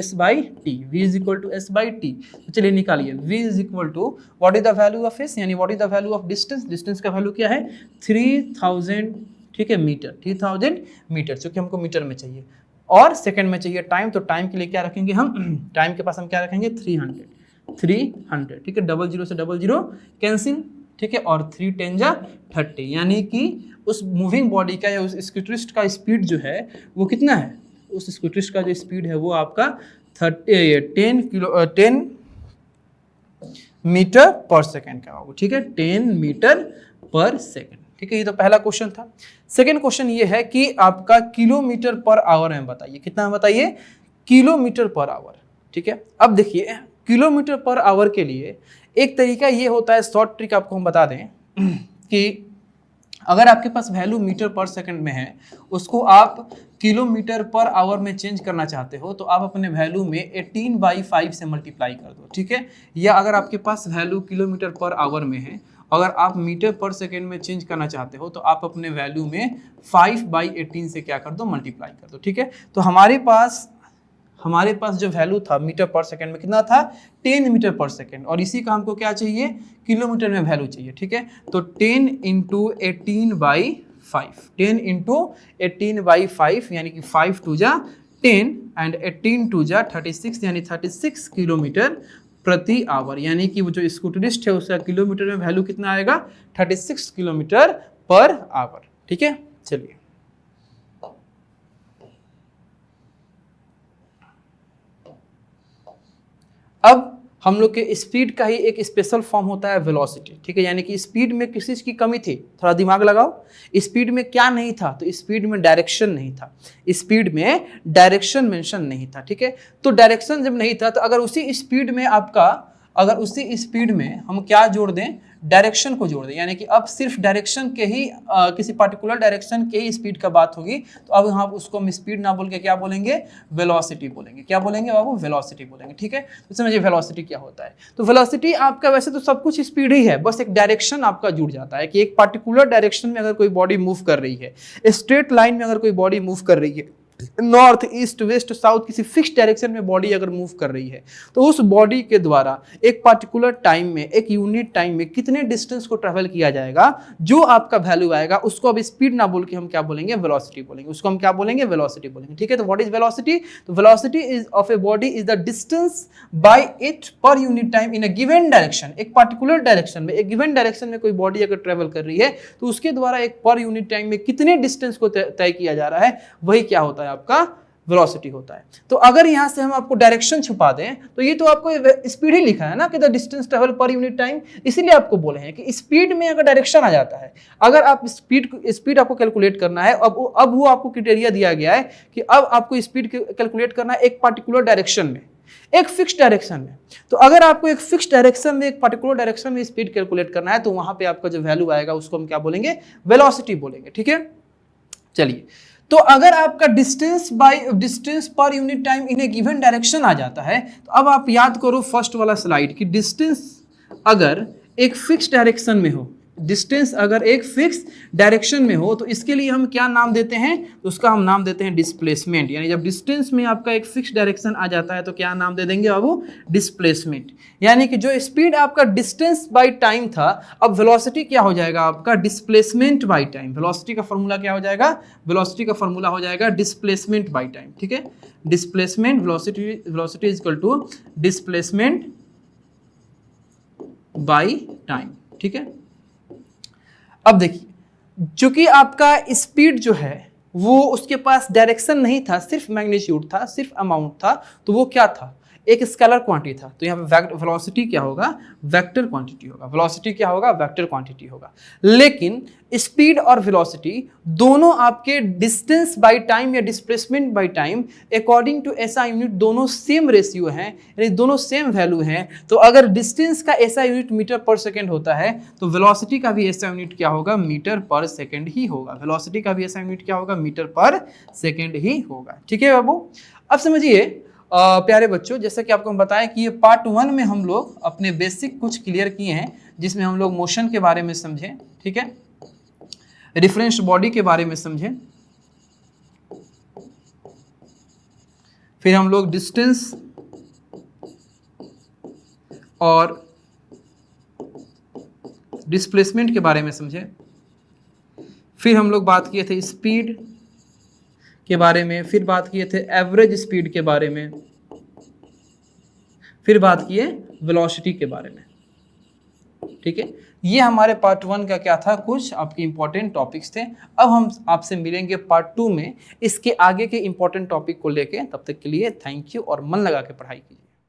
s/t, v = s/t। तो चलिए निकालिए, v = what is the value of s, यानी what is the value of distance. Distance का वैल्यू क्या है, 3000, ठीक है, मीटर, 3000 मीटर, क्योंकि हमको मीटर में चाहिए और सेकंड में चाहिए टाइम। तो टाइम के लिए क्या रखेंगे हम, टाइम के पास हम क्या रखेंगे, 300। ठीक है, 00 से 00 कैंसिल। ठीक है, और 3 10 जा 30, यानी कि उस मूविंग बॉडी का या उस स्कूटरिस्ट का स्पीड जो है वो कितना है, उस स्कूटरिस्ट का जो स्पीड है वो आपका 10 मीटर पर सेकेंड का होगा। ठीक है, 10 मीटर पर सेकेंड। ठीक है, ये तो पहला क्वेश्चन था। सेकेंड क्वेश्चन ये है कि आपका किलोमीटर पर आवर में बताइए, कितना बताइए, किलोमीटर पर आवर। ठीक है, अब देखिए किलोमीटर पर आवर के लिए एक तरीका ये होता है, शॉर्ट ट्रिक आपको हम बता दें कि अगर आपके पास वैल्यू मीटर पर सेकंड में है, उसको आप किलोमीटर पर आवर में चेंज करना चाहते हो तो आप अपने वैल्यू में 18/5 से मल्टीप्लाई कर दो। ठीक है, या अगर आपके पास वैल्यू किलोमीटर पर आवर में है, अगर आप मीटर पर सेकेंड में चेंज करना चाहते हो तो आप अपने वैल्यू में 5/18 से क्या कर दो, मल्टीप्लाई कर दो। ठीक है, तो हमारे पास जो वैल्यू था मीटर पर सेकंड में कितना था, 10 मीटर पर सेकंड, और इसी का हमको क्या चाहिए, किलोमीटर में वैल्यू चाहिए। ठीक है, तो 10 × 18/5, 10 × 18/5 यानी कि 5 2 जा 10 एंड 18 2 जा 36 यानी 36 किलोमीटर प्रति आवर, यानी कि वो जो स्कूटरिस्ट है उसका किलोमीटर में वैल्यू कितना आएगा, 36 किलोमीटर पर आवर। ठीक है, चलिए अब हम लोग के स्पीड का ही एक स्पेशल फॉर्म होता है वेलोसिटी। ठीक है, यानी कि स्पीड में किस चीज की कमी थी, थोड़ा दिमाग लगाओ। स्पीड में क्या नहीं था, तो स्पीड में डायरेक्शन नहीं था, स्पीड में डायरेक्शन मेंशन नहीं था। ठीक है, तो डायरेक्शन जब नहीं था तो अगर उसी स्पीड में हम क्या जोड़ दें, डायरेक्शन को जोड़ दें, यानी कि अब सिर्फ डायरेक्शन के ही किसी पर्टिकुलर डायरेक्शन के ही स्पीड का बात होगी, तो अब यहाँ उसको हम स्पीड ना बोल के क्या बोलेंगे, वेलोसिटी बोलेंगे। क्या बोलेंगे बाबू, वेलोसिटी बोलेंगे। ठीक है, तो समझिए वेलोसिटी क्या होता है। तो वेलोसिटी आपका वैसे तो सब कुछ स्पीड ही है, बस एक डायरेक्शन आपका जुड़ जाता है कि एक पर्टिकुलर डायरेक्शन में अगर कोई बॉडी मूव कर रही है, स्ट्रेट लाइन में अगर कोई बॉडी मूव कर रही है, नॉर्थ ईस्ट वेस्ट साउथ किसी फिक्स डायरेक्शन में बॉडी अगर मूव कर रही है, तो उस बॉडी के द्वारा एक पर्टिकुलर टाइम में, एक यूनिट टाइम में कितने डिस्टेंस को ट्रैवल किया जाएगा, जो आपका वैल्यू आएगा उसको अब स्पीड ना बोल के हम क्या बोलेंगे, वेलोसिटी बोलेंगे। उसको हम क्या बोलेंगे, वेलोसिटी बोलेंगे। ठीक है, तो व्हाट इज वेलोसिटी, तो velocity is of a body is the distance by it पर unit time in a given direction. एक पर्टिकुलर डायरेक्शन में, एक गिवन डायरेक्शन में कोई बॉडी अगर ट्रैवल कर रही है तो उसके द्वारा एक पर यूनिट टाइम में कितने डिस्टेंस को तय किया जा रहा है, वही क्या होता है आपका वेलोसिटी होता है। तो अगर यहाँ से हम आपको डायरेक्शन छुपा दें तो ये तो आपको स्पीड ही लिखा है ना कि the distance travel per unit time, इसीलिए आपको बोले हैं कि स्पीड में अगर डायरेक्शन आ जाता है, अगर आप स्पीड आपको कैलकुलेट करना है, अब वो आपको क्राइटेरिया दिया गया है कि अब आपको स्पीड कैलकुलेट करना है एक पर्टिकुलर डायरेक्शन में, एक फिक्स डायरेक्शन में। तो अगर आपको एक फिक्स डायरेक्शन में, एक पर्टिकुलर डायरेक्शन में स्पीड कैलकुलेट करना है तो वहां पे आपका जो वैल्यू आएगा उसको हम क्या बोलेंगे, वेलोसिटी बोलेंगे। ठीक है, चलिए, तो अगर आपका डिस्टेंस पर unit time in a given direction आ जाता है, तो अब आप याद करो फर्स्ट वाला स्लाइड कि डिस्टेंस अगर एक फिक्स डायरेक्शन में हो, डिस्टेंस अगर एक फिक्स डायरेक्शन में हो तो इसके लिए हम क्या नाम देते हैं, तो उसका हम नाम देते हैं डिस्प्लेसमेंट। यानी जब डिस्टेंस में आपका एक फिक्स डायरेक्शन आ जाता है तो क्या नाम दे देंगे बाबू, डिस्प्लेसमेंट। यानी कि जो स्पीड आपका डिस्टेंस बाय टाइम था, अब वेलोसिटी क्या हो जाएगा आपका, डिस्प्लेसमेंट बाय टाइम। वेलोसिटी का फॉर्मूला क्या हो जाएगा, वेलोसिटी का फॉर्मूला हो जाएगा डिस्प्लेसमेंट बाय टाइम। ठीक है, displacement velocity is equal to displacement by time. ठीक है, अब देखिए, चूंकि आपका स्पीड जो है वो उसके पास डायरेक्शन नहीं था, सिर्फ मैग्नीट्यूड था, सिर्फ अमाउंट था, तो वो क्या था, एक स्केलर क्वांटिटी था। तो यहाँ पे वेलोसिटी क्या होगा, वेक्टर क्वांटिटी होगा। वेलोसिटी क्या होगा, वेक्टर क्वांटिटी होगा। लेकिन स्पीड और वेलोसिटी दोनों आपके डिस्टेंस बाय टाइम या displacement by time according to SI unit दोनों सेम रेशियो हैं, यानी दोनों सेम वैल्यू हैं। तो अगर डिस्टेंस का एसआई यूनिट मीटर पर सेकेंड होता है तो वेलोसिटी का भी एसआई यूनिट क्या होगा, मीटर पर सेकेंड ही होगा। वेलोसिटी का भी एसआई यूनिट क्या होगा, मीटर पर सेकेंड ही होगा। ठीक है बाबू, अब समझिए प्यारे बच्चों, जैसा कि आपको हम बताएं कि ये पार्ट 1 में हम लोग अपने बेसिक कुछ क्लियर किए हैं, जिसमें हम लोग मोशन के बारे में समझें, ठीक है, रिफरेंस बॉडी के बारे में समझें, फिर हम लोग डिस्टेंस और डिस्प्लेसमेंट के बारे में समझें, फिर हम लोग बात किए थे स्पीड के बारे में, फिर बात किए थे एवरेज स्पीड के बारे में, फिर बात किए वेलोसिटी के बारे में। ठीक है, ये हमारे पार्ट 1 का क्या था, कुछ आपके इंपॉर्टेंट टॉपिक्स थे। अब हम आपसे मिलेंगे पार्ट 2 में इसके आगे के इंपॉर्टेंट टॉपिक को लेके। तब तक के लिए थैंक यू और मन लगा के पढ़ाई कीजिए।